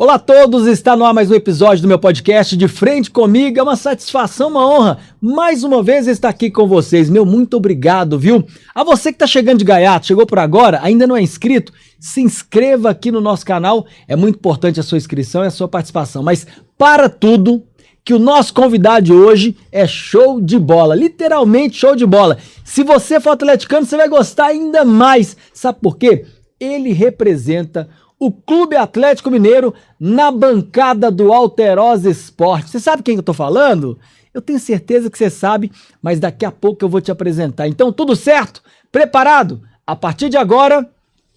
Olá a todos, está no ar mais um episódio do meu podcast De Frente Comigo. É uma satisfação, uma honra, mais uma vez estar aqui com vocês. Meu muito obrigado, viu? A você que está chegando de gaiato, chegou por agora, ainda não é inscrito, se inscreva aqui no nosso canal. É muito importante a sua inscrição e a sua participação. Mas para tudo, que o nosso convidado de hoje é show de bola, literalmente show de bola. Se você for atleticano, você vai gostar ainda mais. Sabe por quê? Ele representa o Clube Atlético Mineiro na bancada do Alterosa Esporte. Você sabe quem eu tô falando? Eu tenho certeza que você sabe, mas daqui a pouco eu vou te apresentar. Então, tudo certo? Preparado? A partir de agora,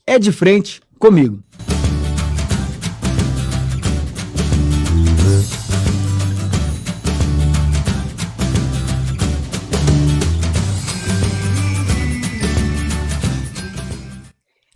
é de frente comigo.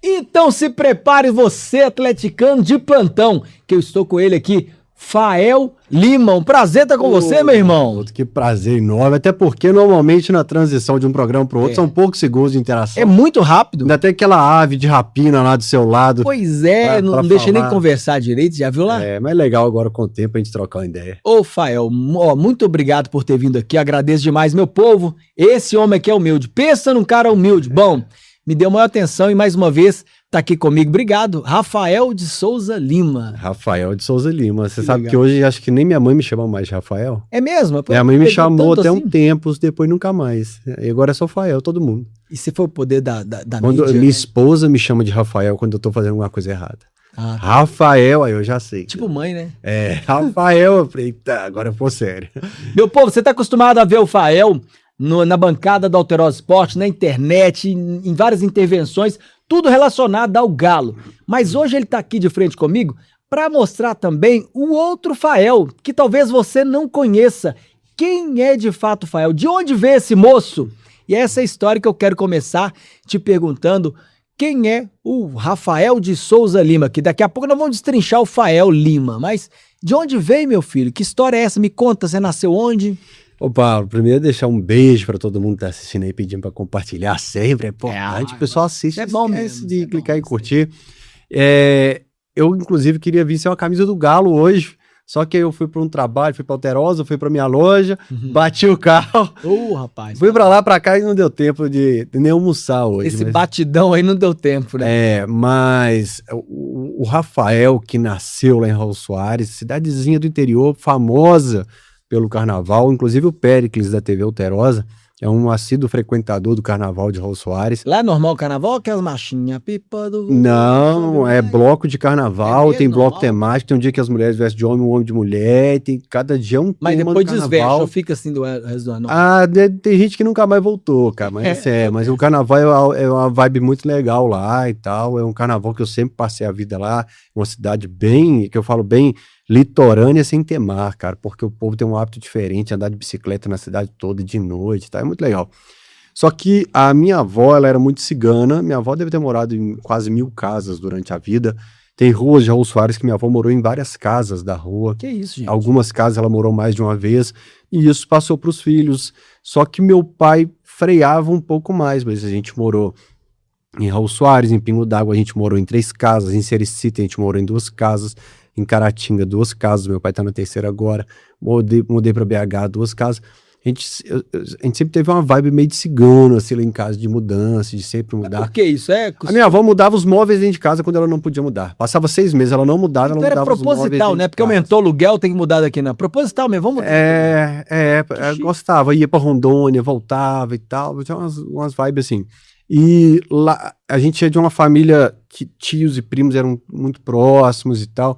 Então se prepare você, atleticano de plantão, que eu estou com ele aqui, Fael Lima. Um prazer estar com você, meu irmão. Que prazer enorme, até porque normalmente na transição de um programa para o outro são poucos segundos de interação. É muito rápido. Ainda tem aquela ave de rapina lá do seu lado. Pois é, não deixa nem conversar direito, já viu lá? É, mas é legal agora com o tempo a gente trocar uma ideia. Ô, Fael, muito obrigado por ter vindo aqui, agradeço demais, meu povo. Esse homem aqui é humilde, pensa num cara humilde. Bom, me deu maior atenção e mais uma vez tá aqui comigo. Obrigado, Rafael de Souza Lima. Rafael de Souza Lima. Você sabe legal. que hoje acho que nem minha mãe me chama mais de Rafael. É mesmo? Minha mãe me chamou até assim? um tempo, depois nunca mais. E agora é só Fael, todo mundo. E se for o poder da Quando mídia, minha esposa me chama de Rafael quando eu tô fazendo alguma coisa errada. Ah, Rafael, aí eu já sei. tipo mãe, né? É, Rafael, eu falei, eita, agora foi sério. Meu povo, você tá acostumado a ver o Fael na bancada do Alterosa Esporte, na internet, em várias intervenções, tudo relacionado ao Galo. Mas hoje ele tá aqui de frente comigo para mostrar também o outro Fael, que talvez você não conheça. Quem é de fato o Fael? De onde veio esse moço? E é essa história que eu quero começar te perguntando quem é o Rafael de Souza Lima, que daqui a pouco nós vamos destrinchar o Fael Lima. Mas de onde veio, meu filho? Que história é essa? Me conta, você nasceu onde? Ô Paulo, primeiro deixar um beijo para todo mundo que tá assistindo aí, pedindo para compartilhar sempre, é importante, o pessoal assiste, é bom mesmo, de clicar e curtir. Eu inclusive queria vir sem uma camisa do Galo hoje, só que eu fui para um trabalho, fui para Alterosa, fui para minha loja, bati o carro, Rapaz, fui para lá, para cá e não deu tempo de nem almoçar hoje. Esse batidão aí não deu tempo, né? Mas o Rafael, que nasceu lá em Raul Soares, cidadezinha do interior, famosa pelo carnaval, inclusive o Péricles da TV Alterosa é um assíduo frequentador do carnaval de Raul Soares. Lá é normal o carnaval ou aquelas machinhas? Pipa do... Não, é bloco de carnaval, tem bloco normal? Temático, tem um dia que as mulheres vestem de homem, um homem de mulher, tem cada dia um Mas tema depois do desveste, carnaval. ou fica assim do resto do ano? Tem gente que nunca mais voltou, cara, mas o carnaval é uma vibe muito legal lá e tal, é um carnaval que eu sempre passei a vida lá, uma cidade bem, que eu falo bem, litorânea sem ter mar, cara, porque o povo tem um hábito diferente, andar de bicicleta na cidade toda de noite, tá? É muito legal. Só que a minha avó, ela era muito cigana, minha avó deve ter morado em quase 1000 casas durante a vida, tem ruas de Raul Soares que minha avó morou em várias casas da rua. Que isso, gente? Algumas casas ela morou mais de uma vez, e isso passou para os filhos, só que meu pai freava um pouco mais, mas a gente morou em Raul Soares, em Pingo d'Água a gente morou em 3 casas, em Sericita a gente morou em 2 casas, em Caratinga 2 casas, meu pai tá na 3ª agora, mudei pra BH 2 casas, a gente sempre teve uma vibe meio de cigano, assim, lá em casa, de mudança, de sempre mudar. Por que isso? A minha avó mudava os móveis dentro de casa quando ela não podia mudar, passava 6 meses, ela não mudava, Então ela era mudava os móveis proposital, né? Porque aumentou o aluguel, tem que mudar daqui, né? Proposital mesmo, vamos mudar. Eu gostava, ia pra Rondônia, voltava e tal, tinha umas vibes assim. E lá, a gente é de uma família que tios e primos eram muito próximos e tal,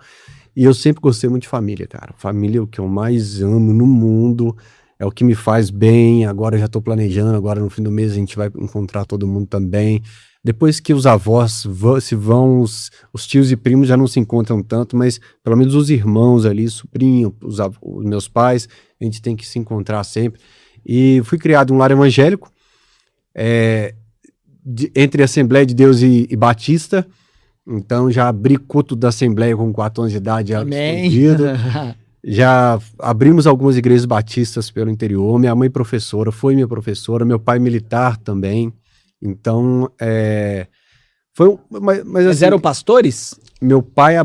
e eu sempre gostei muito de família, cara. Família é o que eu mais amo no mundo, é o que me faz bem. Agora eu já tô planejando, agora no fim do mês a gente vai encontrar todo mundo também. Depois que os avós se vão, os tios e primos já não se encontram tanto, mas pelo menos os irmãos ali, sobrinho, os meus pais, a gente tem que se encontrar sempre. E fui criado em um lar evangélico, entre Assembleia de Deus e Batista, então já abri culto da Assembleia com 4 anos de idade. Amém. Já abrimos algumas igrejas batistas pelo interior, minha mãe professora, foi minha professora, meu pai militar também, então, Mas assim, eram pastores? meu pai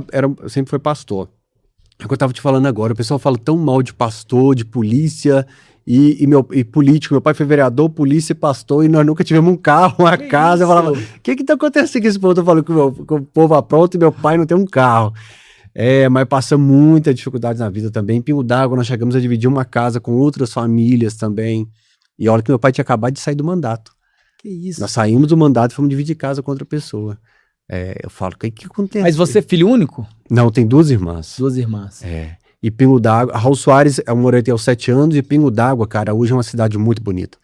sempre foi pastor. É o que eu tava te falando agora, o pessoal fala tão mal de pastor, de polícia e político. Meu pai foi vereador, polícia e pastor, e nós nunca tivemos um carro, uma casa. Eu falava, o que tá acontecendo com esse povo? Eu falo que o povo apronta e meu pai não tem um carro. Mas passa muita dificuldade na vida também. Em Pingo d'Água, nós chegamos a dividir uma casa com outras famílias também. E olha que meu pai tinha acabado de sair do mandato. Que isso? Nós saímos do mandato e fomos dividir casa com outra pessoa. Eu falo, o que acontece? Mas você é filho único? Não, tem 2 irmãs. 2 irmãs. E Pingo d'Água, Raul Soares, eu morei até aos 7 anos, e Pingo d'Água, cara, hoje é uma cidade muito bonita.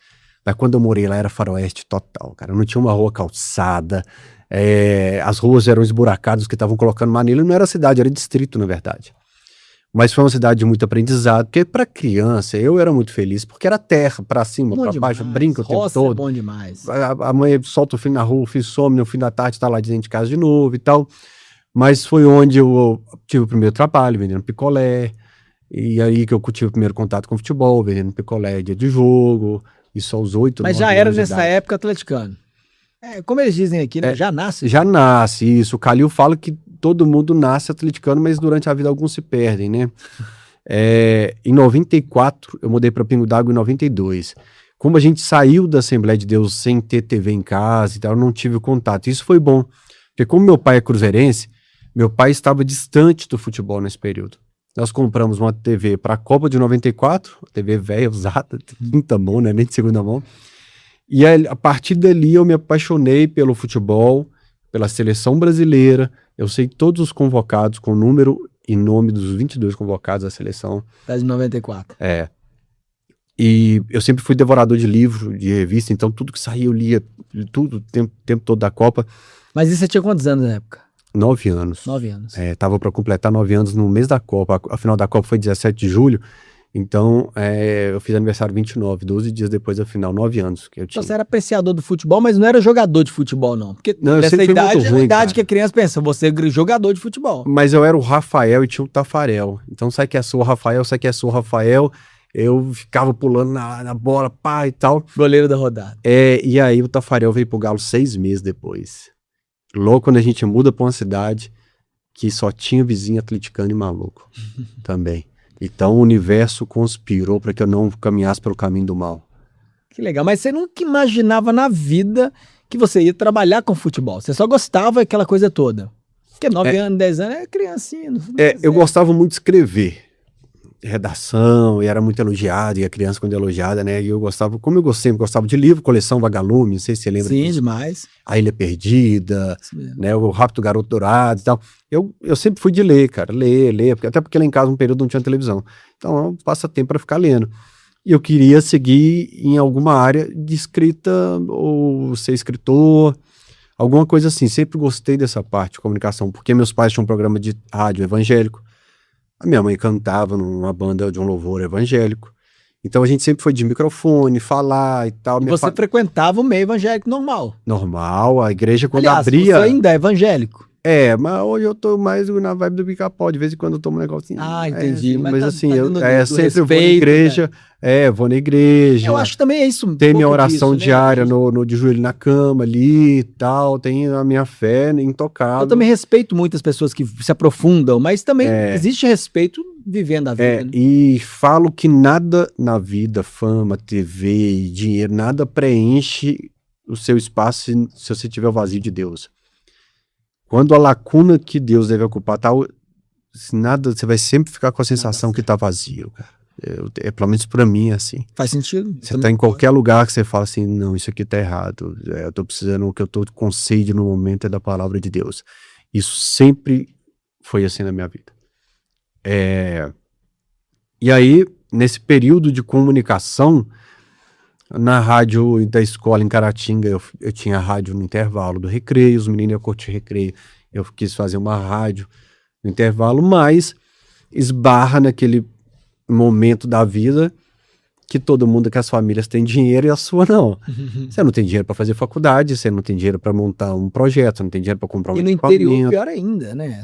Mas quando eu morei lá era faroeste total, cara. Não tinha uma rua calçada, as ruas eram esburacadas que estavam colocando maneira. Não era cidade, era distrito, na verdade. Mas foi uma cidade de muito aprendizado, porque para criança eu era muito feliz, porque era terra, para cima, para baixo, brinca o tempo todo. É bom demais. A mãe solta o filho na rua, o filho some, no fim da tarde tá lá dentro de casa de novo e tal. Mas foi onde eu tive o primeiro trabalho, vendendo picolé, e aí que eu tive o primeiro contato com futebol, vendendo picolé, dia de jogo, isso aos 8, Mas já era nessa época atleticano. Como eles dizem aqui, né? Já nasce. Já nasce, isso. O Calil fala que todo mundo nasce atleticano, mas durante a vida alguns se perdem, né? Em 94, eu mudei para Pingo d'Água em 92. Como a gente saiu da Assembleia de Deus sem ter TV em casa e tal, eu não tive contato. Isso foi bom, porque como meu pai é cruzeirense, meu pai estava distante do futebol nesse período. Nós compramos uma TV para a Copa de 94, TV velha, usada, de quinta mão, né? Nem de segunda mão. E a partir dali eu me apaixonei pelo futebol, pela seleção brasileira. Eu sei todos os convocados, com número e nome dos 22 convocados da seleção. Das 94. E eu sempre fui devorador de livro, de revista, então tudo que saía eu lia, tudo, o tempo todo da Copa. Mas isso você tinha quantos anos na época? 9 anos. 9 anos. Tava para completar 9 anos no mês da Copa. A final da Copa foi 17 de julho. Então, eu fiz aniversário 29, 12 dias depois da final, 9 anos que eu tinha. Então você era apreciador do futebol, mas não era jogador de futebol, não. Porque não, nessa idade é a idade cara. que a criança pensa, você é jogador de futebol. Mas eu era o Rafael e tinha o Tafarel. Então, sai que é sua Rafael, sai que é sua Rafael. Eu ficava pulando na bola, pá, e tal. Goleiro da rodada. E aí o Tafarel veio pro Galo 6 meses depois. Logo quando a gente muda pra uma cidade que só tinha vizinho atleticano e maluco também. Então o universo conspirou para que eu não caminhasse pelo caminho do mal. Que legal, mas você nunca imaginava na vida que você ia trabalhar com futebol. Você só gostava daquela coisa toda. Porque 9 anos, 10 anos é criancinha. Eu gostava muito de escrever. Redação, e era muito elogiado, e a criança quando é elogiada, né? E eu gostava, como eu sempre gostava de livro, coleção Vagalume, não sei se você lembra. Sim, demais. A Ilha Perdida, né? O Rápido Garoto Dourado e tal. Eu sempre fui de ler, cara, ler, até porque lá em casa um período não tinha televisão. Então, passa tempo para ficar lendo. E eu queria seguir em alguma área de escrita, ou ser escritor, alguma coisa assim. Sempre gostei dessa parte de comunicação, porque meus pais tinham um programa de rádio evangélico. A minha mãe cantava numa banda de um louvor evangélico. Então a gente sempre foi de microfone, falar e tal. E você frequentava o meio evangélico normal? Normal, a igreja quando Aliás, abria... você ainda é evangélico? Mas hoje eu tô mais na vibe do Pica-Pau, de vez em quando eu tomo um negocinho. Entendi. Mas tá, assim, tá eu sempre respeito, vou na igreja, vou na igreja. Eu acho que também é isso. Tem minha oração diária no de joelho na cama ali e tal, tem a minha fé intocável. Eu também respeito muitas pessoas que se aprofundam, mas também existe respeito vivendo a vida. Né? E falo que nada na vida, fama, TV e dinheiro, nada preenche o seu espaço se você tiver o vazio de Deus. Quando a lacuna que Deus deve ocupar tá, nada, você vai sempre ficar com a sensação que tá vazio, cara. Pelo menos pra mim é assim. Faz sentido. Você tá em qualquer lugar que você fala assim, não, isso aqui tá errado. Eu tô precisando, o que eu tô com sede no momento é da palavra de Deus. Isso sempre foi assim na minha vida. E aí, nesse período de comunicação, na rádio da escola em Caratinga, eu tinha rádio no intervalo do recreio, os meninos iam curtir recreio, eu quis fazer uma rádio no intervalo, mas esbarra naquele momento da vida que todo mundo, que as famílias têm dinheiro e a sua não. Você não tem dinheiro para fazer faculdade, você não tem dinheiro para montar um projeto, você não tem dinheiro para comprar um equipamento. E no interior, pior ainda, né?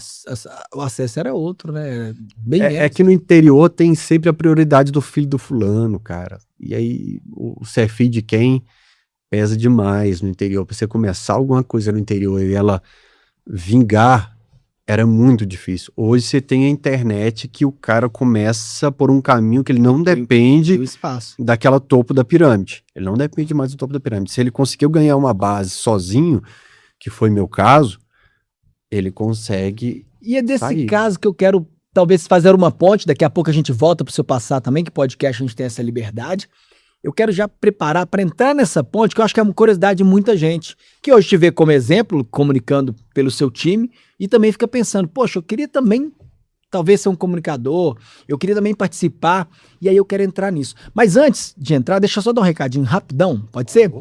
O acesso era outro, né? É que no interior tem sempre a prioridade do filho do fulano, cara. E aí, você é filho de quem pesa demais no interior. Pra você começar alguma coisa no interior e ela vingar, Era muito difícil. Hoje você tem a internet que o cara começa por um caminho que ele não depende Do espaço. daquela topo da pirâmide. Ele não depende mais do topo da pirâmide. Se ele conseguiu ganhar uma base sozinho, que foi meu caso, ele consegue. E é desse sair. caso que eu quero talvez fazer uma ponte, daqui a pouco a gente volta para o seu passado também, que podcast a gente tem essa liberdade. Eu quero já preparar para entrar nessa ponte, que eu acho que é uma curiosidade de muita gente, que hoje te vê como exemplo, comunicando pelo seu time, e também fica pensando, poxa, eu queria também, talvez ser um comunicador, eu queria também participar, e aí eu quero entrar nisso. Mas antes de entrar, deixa eu só dar um recadinho rapidão, pode ser?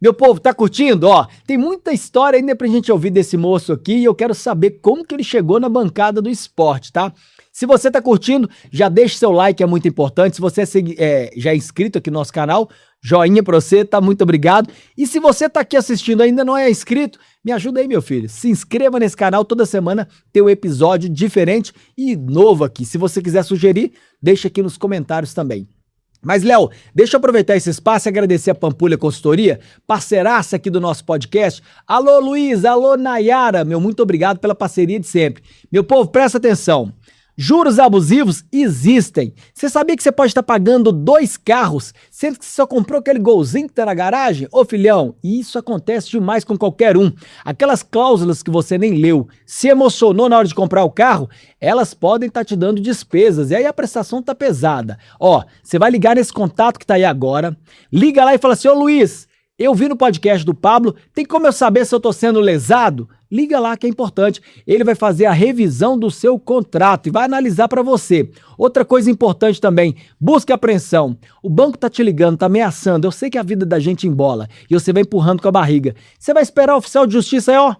Meu povo, tá curtindo? Ó, tem muita história ainda pra gente ouvir desse moço aqui, e eu quero saber como que ele chegou na bancada do esporte, tá? Se você tá curtindo, já deixa seu like, é muito importante. Se você já é inscrito aqui no nosso canal, joinha pra você, tá? Muito obrigado. E se você tá aqui assistindo e ainda não é inscrito, me ajuda aí, meu filho. Se inscreva nesse canal, toda semana tem um episódio diferente e novo aqui. Se você quiser sugerir, deixa aqui nos comentários também. Mas, Léo, deixa eu aproveitar esse espaço e agradecer a Pampulha Consultoria, parceiraça aqui do nosso podcast. Alô, Luiz, alô, Nayara, meu muito obrigado pela parceria de sempre. Meu povo, presta atenção. Juros abusivos existem. Você sabia que você pode estar pagando 2 carros, sendo que você só comprou aquele golzinho que tá na garagem? Ô filhão, isso acontece demais com qualquer um. Aquelas cláusulas que você nem leu, se emocionou na hora de comprar o carro, elas podem estar te dando despesas, e aí a prestação tá pesada. Ó, você vai ligar nesse contato que tá aí agora, liga lá e fala assim, ô Luiz, eu vi no podcast do Pablo, tem como eu saber se eu tô sendo lesado? Liga lá que é importante. Ele vai fazer a revisão do seu contrato e vai analisar para você. Outra coisa importante também, busque apreensão. O banco tá te ligando, tá ameaçando. Eu sei que a vida da gente embola e você vai empurrando com a barriga. Você vai esperar o oficial de justiça aí, ó,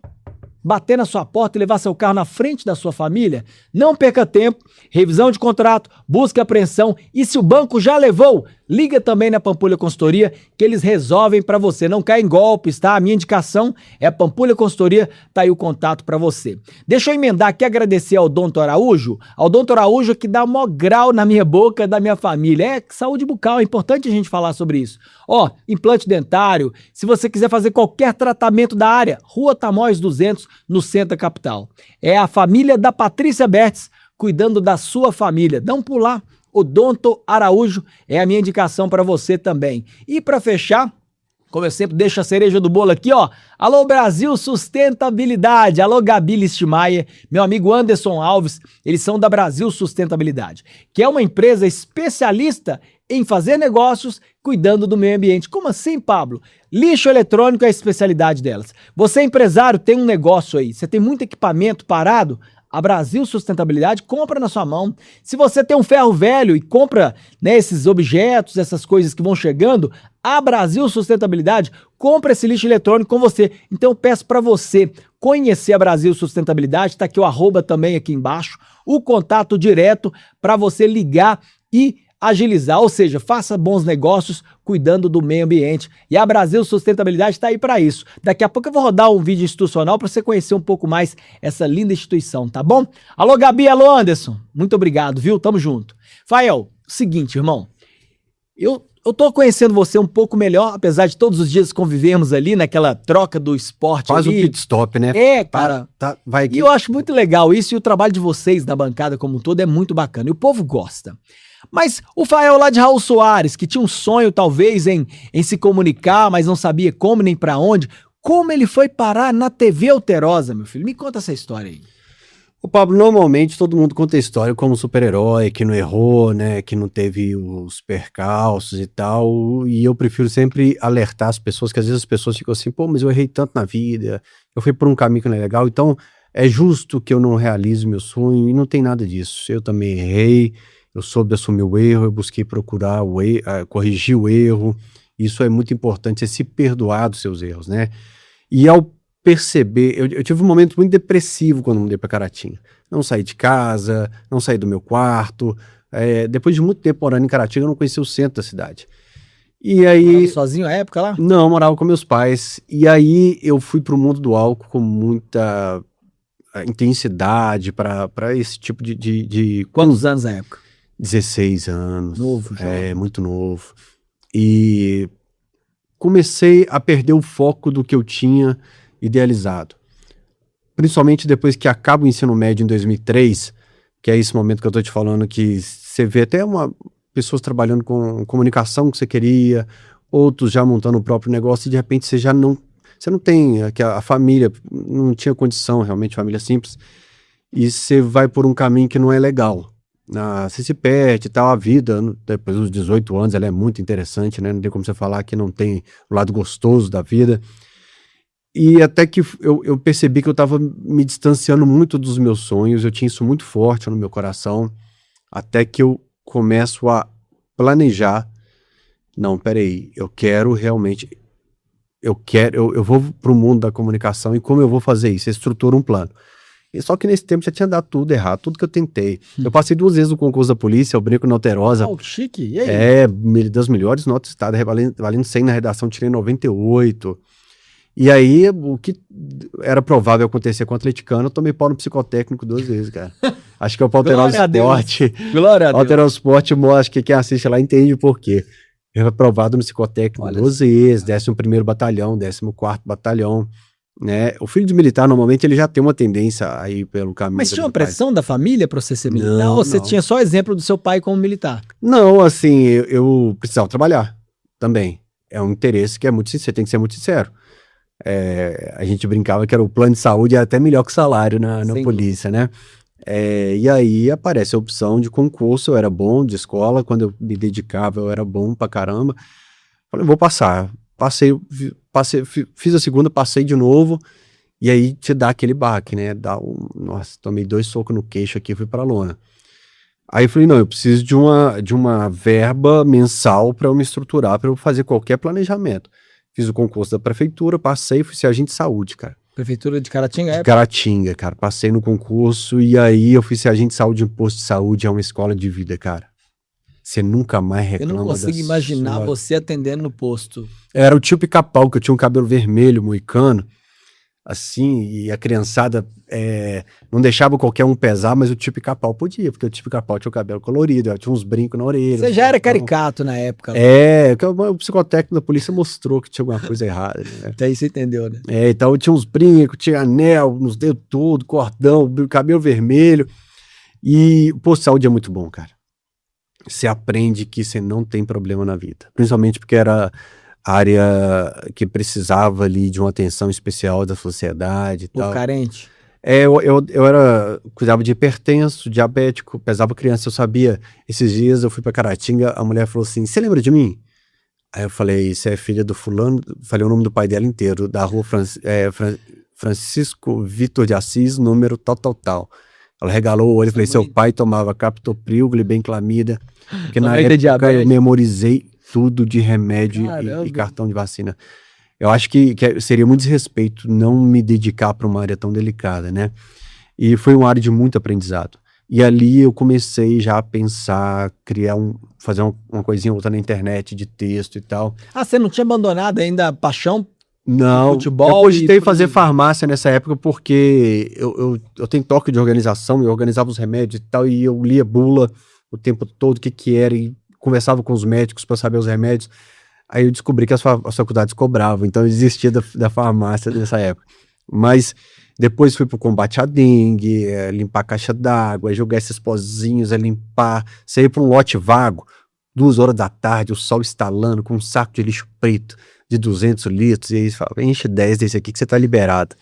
bater na sua porta e levar seu carro na frente da sua família? Não perca tempo, revisão de contrato, busca apreensão, e se o banco já levou, liga também na Pampulha Consultoria que eles resolvem para você, não cai em golpes, tá? A minha indicação é a Pampulha Consultoria, tá aí o contato para você. Deixa eu emendar aqui, agradecer ao Odonto Araújo que dá mó grau na minha boca, da minha família. É saúde bucal, é importante a gente falar sobre isso. Ó, implante dentário, se você quiser fazer qualquer tratamento da área, Rua Tamóis 200, no centro da capital. É a família da Patrícia Bertes, cuidando da sua família. Dá um pular. Odonto Araújo é a minha indicação para você também. E para fechar, como eu sempre deixo a cereja do bolo aqui, ó. Alô Brasil Sustentabilidade, alô Gabi Listmaier, meu amigo Anderson Alves, eles são da Brasil Sustentabilidade, que é uma empresa especialista em fazer negócios cuidando do meio ambiente. Como assim, Pablo? Lixo eletrônico é a especialidade delas. Você é empresário, tem um negócio aí, você tem muito equipamento parado, a Brasil Sustentabilidade compra na sua mão. Se você tem um ferro velho e compra, né, esses objetos, essas coisas que vão chegando, a Brasil Sustentabilidade compra esse lixo eletrônico com você. Então eu peço para você conhecer a Brasil Sustentabilidade, tá aqui o arroba também aqui embaixo, o contato direto para você ligar e agilizar, ou seja, faça bons negócios cuidando do meio ambiente. E a Brasil Sustentabilidade está aí para isso. Daqui a pouco eu vou rodar um vídeo institucional para você conhecer um pouco mais essa linda instituição, tá bom? Alô Gabi, alô Anderson, muito obrigado, viu? Tamo junto. Fael, seguinte, irmão, eu tô conhecendo você um pouco melhor, apesar de todos os dias convivermos ali naquela troca do esporte. Faz ali. um pit stop, né? É, cara. Vai aqui. E eu acho muito legal isso, e o trabalho de vocês na bancada como um todo é muito bacana, e o povo gosta. Mas o Fael lá de Raul Soares, que tinha um sonho talvez em se comunicar, mas não sabia como nem pra onde, como ele foi parar na TV Alterosa, meu filho? Me conta essa história aí. O Pablo, normalmente todo mundo conta a história como super-herói, que não errou, né, que não teve os percalços e tal, e eu prefiro sempre alertar as pessoas, que às vezes as pessoas ficam assim, pô, mas eu errei tanto na vida, eu fui por um caminho que não é legal, então é justo que eu não realize meu sonho, e não tem nada disso. Eu também errei, eu soube assumir o erro, eu busquei procurar corrigir o erro. Isso é muito importante, é se perdoar dos seus erros, né? E ao perceber, eu tive um momento muito depressivo quando mudei para Caratinga. Não saí de casa, não saí do meu quarto. Depois de muito tempo morando em Caratinga, eu não conhecia o centro da cidade. E aí... Morava sozinho à época lá? Não, morava com meus pais. E aí eu fui pro mundo do álcool com muita intensidade para esse tipo de... Quantos anos na época? 16 anos. Novo já. Muito novo. E comecei a perder o foco do que eu tinha idealizado. principalmente depois que acaba o ensino médio em 2003, que é esse momento que eu tô te falando, que você vê até pessoas trabalhando com comunicação que você queria, outros já montando o próprio negócio, e de repente você não tem, que a família não tinha condição, realmente, família simples, e você vai por um caminho que não é legal. Você se perde e tal, a vida, depois dos 18 anos, ela é muito interessante, né? Não tem como você falar que não tem o lado gostoso da vida. E até que eu percebi que eu estava me distanciando muito dos meus sonhos, eu tinha isso muito forte no meu coração, até que eu começo a planejar. Não, peraí, eu quero realmente, eu vou para o mundo da comunicação, e como eu vou fazer isso? Eu estruturo um plano. E só que nesse tempo já tinha dado tudo errado, tudo que eu tentei. Eu passei 2 vezes no concurso da polícia, eu brinco na Alterosa. Que chique, e aí? Das melhores notas do estado, valendo 100 na redação, tirei 98. E aí, o que era provável acontecer com o atleticano, eu tomei pau no psicotécnico 2 vezes, cara. Acho que é o Palterosa Esporte. Glória a Deus. Palterosa Esporte, acho que quem assiste lá entende o porquê. Eu fui aprovado no psicotécnico 12 vezes, 11º Batalhão, 14º Batalhão, né? O filho de militar, normalmente, ele já tem uma tendência a ir pelo caminho. Mas tinha uma pressão da família para você ser militar? Não, ou você não. tinha só exemplo do seu pai como militar? Não, assim, eu precisava trabalhar também. É um interesse que é muito sincero, você tem que ser muito sincero. A gente brincava que era o plano de saúde, era até melhor que o salário na polícia, né? E aí aparece a opção de concurso, eu era bom de escola, quando eu me dedicava eu era bom pra caramba. Falei, vou passar. Passei, fiz a segunda, passei de novo, e aí te dá aquele baque, né? Nossa, tomei 2 socos no queixo aqui e fui pra lona. Aí eu falei, não, eu preciso de uma verba mensal para eu me estruturar, para eu fazer qualquer planejamento. Fiz o concurso da prefeitura, passei, fui ser agente de saúde, cara. Prefeitura de Caratinga? De Caratinga, cara. Passei no concurso e aí eu fui ser agente de saúde em posto de saúde, é uma escola de vida, cara. Você nunca mais reclama. Eu não consigo imaginar você atendendo no posto. Era o tio Pica-Pau, que eu tinha um cabelo vermelho, moicano, assim, e a criançada não deixava qualquer um pesar, mas o tio Pica-Pau podia, porque o tio Pica-Pau tinha o cabelo colorido, tinha uns brincos na orelha. Você já era caricato na época. O psicotécnico da polícia mostrou que tinha alguma coisa errada. Né? Até aí você entendeu, né? Então tinha uns brincos, tinha anel nos dedos todos, cordão, cabelo vermelho. E o posto de saúde é muito bom, cara. Você aprende que você não tem problema na vida. Principalmente porque era área que precisava ali de uma atenção especial da sociedade e tal. Carente. Eu cuidava de hipertenso, diabético, pesava criança, eu sabia. Esses dias eu fui pra Caratinga, a mulher falou assim, você lembra de mim? Aí eu falei, você é filha do fulano, falei o nome do pai dela inteiro, da rua Francisco Vitor de Assis, número tal. Ela regalou o olho e falei, seu pai tomava captopril, glibenclamida, porque na época eu memorizei tudo de remédio e cartão de vacina. Eu acho que seria muito desrespeito não me dedicar para uma área tão delicada, né? E foi uma área de muito aprendizado. E ali eu comecei já a pensar, fazer uma coisinha outra na internet, de texto e tal. Você não tinha abandonado ainda a paixão? Não, futebol, eu cogitei fazer farmácia nessa época porque eu tenho toque de organização, eu organizava os remédios e tal, e eu lia bula o tempo todo, o que era, e conversava com os médicos para saber os remédios. Aí eu descobri que as faculdades cobravam, então eu desistia da farmácia nessa época. Mas depois fui pro combate à dengue, limpar a caixa d'água, jogar esses pozinhos, limpar, sair para um lote vago, 2 horas da tarde, o sol estalando, com um saco de lixo preto de 200 litros, e aí você fala, enche 10 desse aqui que você tá liberado.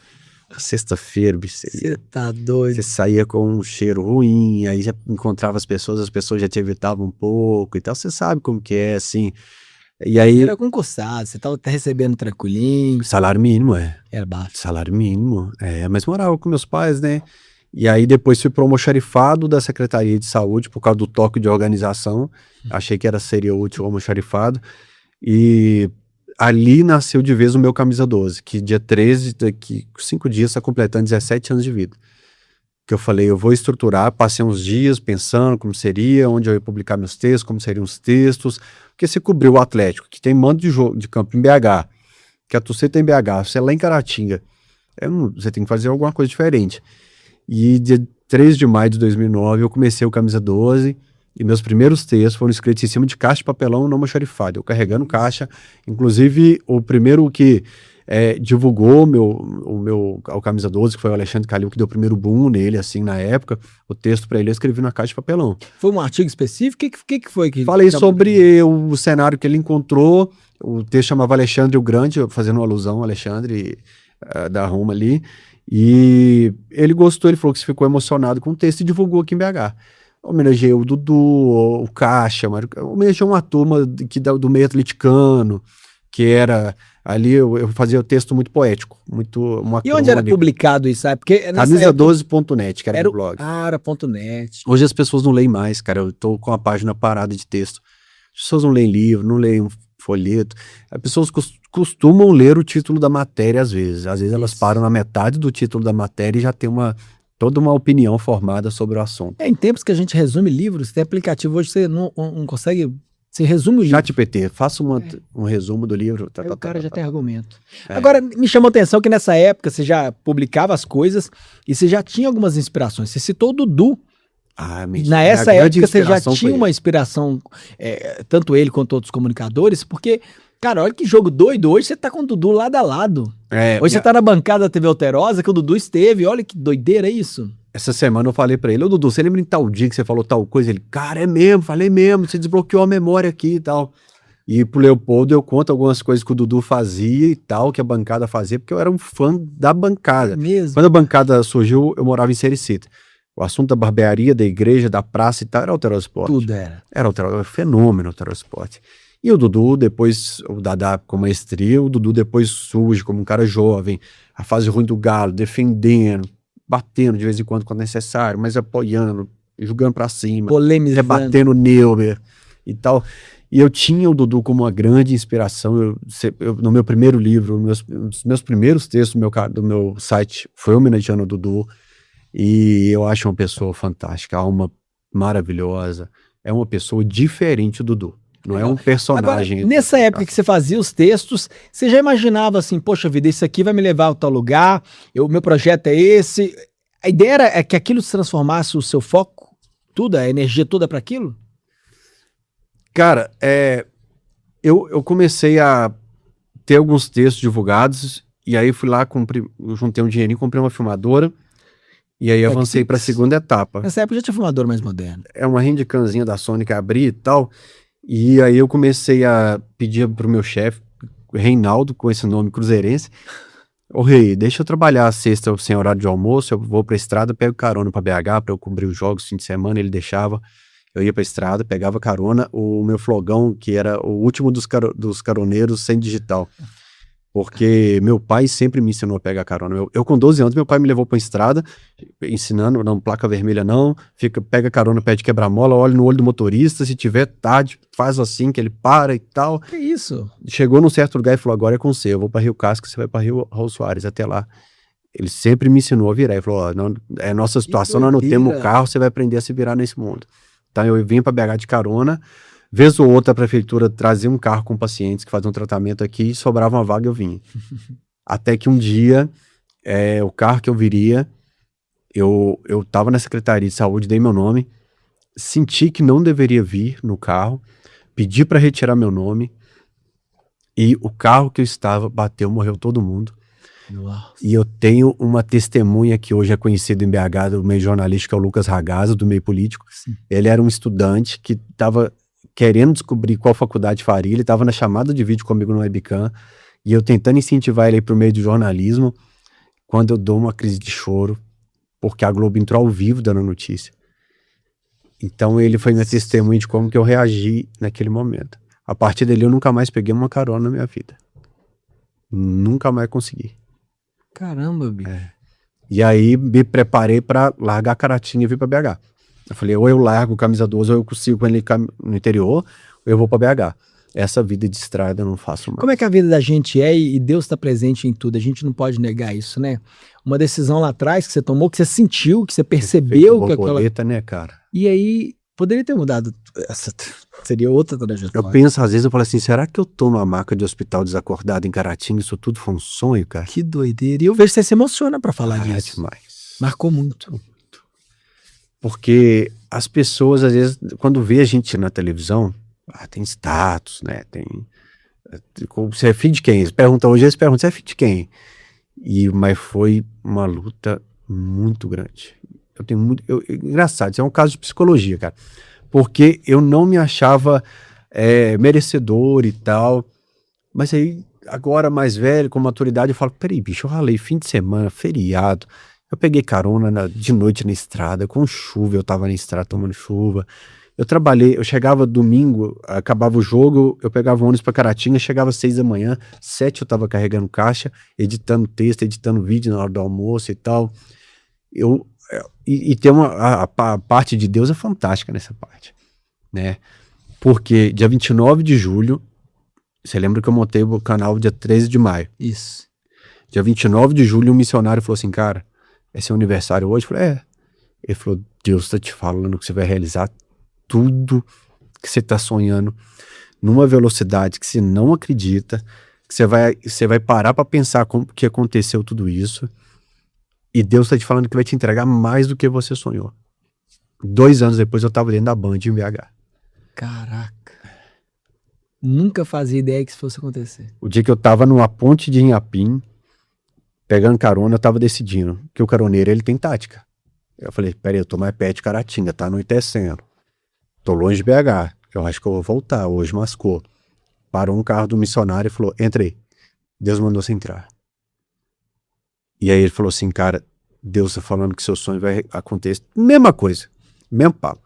Sexta-feira, bicho. Você tá doido. Você saía com um cheiro ruim, aí já encontrava as pessoas já te evitavam um pouco e tal, você sabe como que é, assim. E aí... Era concursado, você tava até recebendo tranquilinho. Salário mínimo, Era baixo. Salário mínimo, mas morava com meus pais, né? E aí depois fui pro almoxarifado da Secretaria de Saúde, por causa do toque de organização. Achei que seria útil o almoxarifado. E ali nasceu de vez o meu camisa 12, que dia 13, daqui 5 dias, está completando 17 anos de vida. Que eu falei, eu vou estruturar, passei uns dias pensando como seria, onde eu ia publicar meus textos, como seriam os textos, porque você cobriu o Atlético, que tem mando de campo em BH, que a torcida tem em BH, você é lá em Caratinga, você tem que fazer alguma coisa diferente. E dia 3 de maio de 2009 eu comecei o Camisa 12, e meus primeiros textos foram escritos em cima de caixa de papelão no almoxarifado, eu carregando caixa, inclusive o primeiro que divulgou o Camisa 12, que foi o Alexandre Calil que deu o primeiro boom nele, assim, na época. O texto para ele eu escrevi na caixa de papelão. Foi um artigo específico? O que foi? Falei sobre o cenário que ele encontrou. O texto chamava Alexandre o Grande, fazendo uma alusão ao Alexandre da Roma ali. E ele gostou, ele falou que ficou emocionado com o texto e divulgou aqui em BH. Homenageei o Dudu, o Caixa, homenageei uma turma do meio atleticano, que era... Ali eu fazia o texto muito poético, uma E onde era publicado isso? Porque Camisa12.net, que era o blog. Era .net. Hoje as pessoas não leem mais, cara. Eu tô com a página parada de texto. As pessoas não leem livro, não leem um folheto. As pessoas costumam ler o título da matéria às vezes. Às vezes elas param na metade do título da matéria e já tem toda uma opinião formada sobre o assunto. Em tempos que a gente resume livros, tem aplicativo hoje, você não consegue... Você resume o livro. ChatGPT, faça um resumo do livro. Aí o cara já tem argumento. Agora, me chamou a atenção que nessa época você já publicava as coisas e você já tinha algumas inspirações. Você citou o Dudu. Nessa época você já tinha uma inspiração, tanto ele quanto outros comunicadores, porque, cara, olha que jogo doido. Hoje você tá com o Dudu lado a lado. Hoje você tá na bancada da TV Alterosa, que o Dudu esteve. Olha que doideira isso. Essa semana eu falei pra ele, ô Dudu, você lembra em tal dia que você falou tal coisa? Ele, cara, é mesmo, falei mesmo, você desbloqueou a memória aqui e tal. E pro Leopoldo eu conto algumas coisas que o Dudu fazia e tal, que a bancada fazia, porque eu era um fã da bancada. Mesmo? Quando a bancada surgiu, eu morava em Sericita. O assunto da barbearia, da igreja, da praça e tal, era Alterosa Esporte. Tudo era. Era um fenômeno Alterosa Esporte. E o Dudu depois, o Dadá com maestria, o Dudu depois surge como um cara jovem, a fase ruim do Galo, defendendo, batendo de vez em quando necessário, mas apoiando, jogando pra cima, polemizando, rebatendo o Neuber e tal. E eu tinha o Dudu como uma grande inspiração. No meu primeiro livro, os meus primeiros textos do meu site foi homenageando o Dudu. E eu acho uma pessoa fantástica, alma maravilhosa. É uma pessoa diferente do Dudu. Não é um personagem. Agora, nessa época que você fazia os textos, você já imaginava assim, poxa vida, isso aqui vai me levar a tal lugar, o meu projeto é esse. A ideia era que aquilo se transformasse o seu foco, tudo, a energia toda para aquilo? Cara, eu comecei a ter alguns textos divulgados, e aí fui lá, juntei um dinheirinho, comprei uma filmadora, e aí avancei para a segunda etapa. Nessa época já tinha filmadora mais moderna. É uma Handicamzinha da Sony que abri e tal. E aí eu comecei a pedir pro meu chefe, Reinaldo, com esse nome cruzeirense, ô Rei, deixa eu trabalhar a sexta sem horário de almoço, eu vou pra estrada, pego carona pra BH pra eu cobrir os jogos fim de semana, ele deixava, eu ia pra estrada, pegava carona, o meu flogão, que era o último dos caroneiros sem digital. Porque meu pai sempre me ensinou a pegar carona. Eu com 12 anos, meu pai me levou pra estrada, ensinando, não, placa vermelha não, pega carona, pede quebra-mola, olha no olho do motorista, se tiver tarde, faz assim, que ele para e tal. Que isso? Chegou num certo lugar e falou, agora é com você, eu vou pra Rio Casca, você vai pra Rio Raul Soares, até lá. Ele sempre me ensinou a virar, ele falou, não, é nossa situação, nós não temos carro, você vai aprender a se virar nesse mundo. Então eu vim pra BH de carona, vez ou outra a prefeitura trazia um carro com pacientes que faziam um tratamento aqui, sobrava uma vaga, eu vinha. Até que um dia, o carro que eu viria, eu tava na Secretaria de Saúde, dei meu nome, senti que não deveria vir no carro, pedi para retirar meu nome, e o carro que eu estava bateu, morreu todo mundo. Nossa. E eu tenho uma testemunha que hoje é conhecido em BH do meio jornalístico, é o Lucas Ragazza, do meio político. Sim. Ele era um estudante que estava querendo descobrir qual faculdade faria, ele estava na chamada de vídeo comigo no webcam, e eu tentando incentivar ele para o meio do jornalismo, quando eu dou uma crise de choro, porque a Globo entrou ao vivo dando notícia. Então ele foi minha testemunha de como que eu reagi naquele momento. A partir dele eu nunca mais peguei uma carona na minha vida. Nunca mais consegui. Caramba, bicho. E aí me preparei para largar a Caratinga e vir para BH. Eu falei, ou eu largo o Camisa 12, ou eu consigo ele no interior, ou eu vou para BH. Essa vida de estrada eu não faço mais. Como é que a vida da gente é e Deus está presente em tudo? A gente não pode negar isso, né? Uma decisão lá atrás que você tomou, que você sentiu, que você percebeu que aquela... né, cara? E aí, poderia ter mudado. Essa seria outra trajetória. Eu penso, às vezes, eu falo assim, será que eu tô numa maca de hospital desacordado em Caratinga? Isso tudo foi um sonho, cara? Que doideira. E eu vejo que você se emociona pra falar disso. É demais. Marcou muito. Porque as pessoas, às vezes, quando vê a gente na televisão, tem status, né? Você é filho de quem? Eles perguntam hoje, você é filho de quem? Mas foi uma luta muito grande. Eu tenho muito... engraçado, isso é um caso de psicologia, cara. Porque eu não me achava merecedor e tal. Mas aí, agora mais velho, com maturidade, eu falo, peraí, bicho, eu ralei fim de semana, feriado. Eu peguei carona de noite na estrada, com chuva, eu tava na estrada tomando chuva. Eu trabalhei, eu chegava domingo, acabava o jogo, eu pegava o ônibus pra Caratinga, chegava às 6 da manhã, 7 eu tava carregando caixa, editando texto, editando vídeo na hora do almoço e tal. E tem a parte de Deus é fantástica nessa parte, né? Porque dia 29 de julho, você lembra que eu montei o canal dia 13 de maio? Isso. Dia 29 de julho, um missionário falou assim, cara, é seu aniversário hoje? Eu falei, Ele falou, Deus tá te falando que você vai realizar tudo que você tá sonhando numa velocidade que você não acredita, que você vai parar para pensar como que aconteceu tudo isso, e Deus tá te falando que vai te entregar mais do que você sonhou. 2 anos depois eu tava dentro da Band em BH. Caraca. Nunca fazia ideia que isso fosse acontecer. O dia que eu tava numa ponte de Inhapim, pegando carona, eu tava decidindo que o caroneiro, ele tem tática. Eu falei, peraí, eu tô mais perto de Caratinga, tá anoitecendo. Tô longe de BH, eu acho que eu vou voltar, hoje mascou. Parou um carro do missionário e falou, entra aí. Deus mandou você entrar. E aí ele falou assim, cara, Deus tá falando que seu sonho vai acontecer. Mesma coisa, mesmo papo.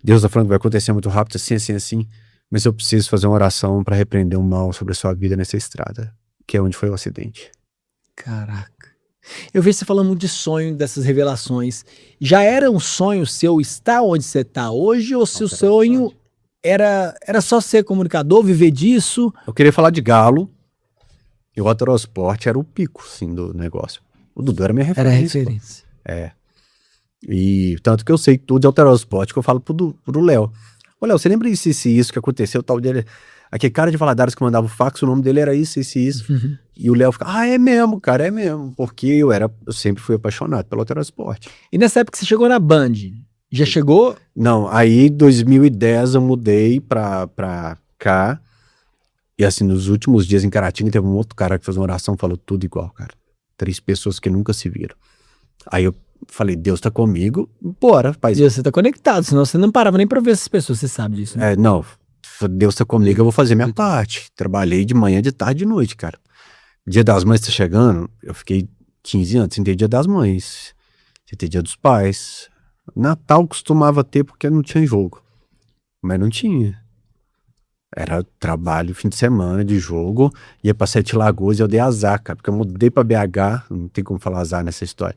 Deus tá falando que vai acontecer muito rápido, assim, assim, assim. Mas eu preciso fazer uma oração para repreender o mal sobre a sua vida nessa estrada, que é onde foi o acidente. Caraca. Eu vejo você falando muito de sonho, dessas revelações. Já era um sonho seu estar onde você está hoje, ou se o sonho era só ser comunicador, viver disso? Eu queria falar de Galo, e o Atorosport era o pico, assim, do negócio. O Dudu era minha referência. Era referência. E tanto que eu sei tudo de Atorosport, que eu falo pro Léo. Ô, Léo, você lembra isso que aconteceu, tal dele... Aquele cara de Valadares que mandava o fax, o nome dele era isso. Uhum. E o Léo ficava, é mesmo, cara, é mesmo. Porque eu sempre fui apaixonado pelo Atorosport. E nessa época que você chegou na Band, já chegou? Não, aí em 2010 eu mudei pra cá. E assim, nos últimos dias em Caratinga, teve um outro cara que fez uma oração, falou tudo igual, cara. 3 pessoas que nunca se viram. Aí eu falei, Deus tá comigo, bora, pai. Deus, você tá conectado, senão você não parava nem pra ver essas pessoas, você sabe disso, né? Não, Deus tá comigo, eu vou fazer minha parte. Trabalhei de manhã, de tarde, de noite, cara. Dia das Mães tá chegando, eu fiquei 15 anos sem ter Dia das Mães, sem ter Dia dos Pais. Natal costumava ter porque não tinha jogo, mas não tinha. Era trabalho, fim de semana, de jogo, ia pra Sete Lagoas e eu dei azar, cara, porque eu mudei pra BH, não tem como falar azar nessa história.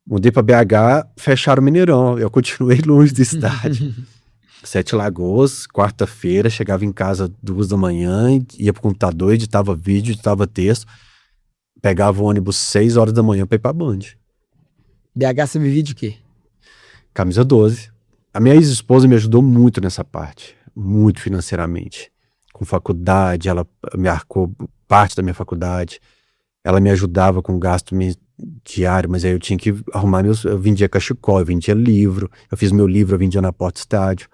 Mudei pra BH, fecharam o Mineirão, eu continuei longe do estádio. Sete Lagoas, quarta-feira, chegava em casa 2 da manhã, ia pro computador, editava vídeo, editava texto, pegava o ônibus 6 horas da manhã pra ir pra Band. BH você vivia de quê? Camisa 12. A minha ex-esposa me ajudou muito nessa parte, muito financeiramente. Com faculdade, ela me arcou parte da minha faculdade, ela me ajudava com gasto diário, mas aí eu tinha que arrumar eu vendia cachecol, eu vendia livro, eu fiz meu livro, eu vendia na porta do estádio.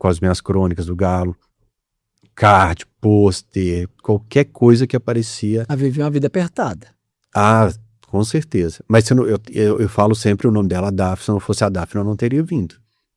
Com as minhas crônicas do Galo, card, pôster, qualquer coisa que aparecia. A viver uma vida apertada. Com certeza. Mas eu falo sempre o nome dela, a Daphne. Se não fosse a Daphne, eu não teria vindo.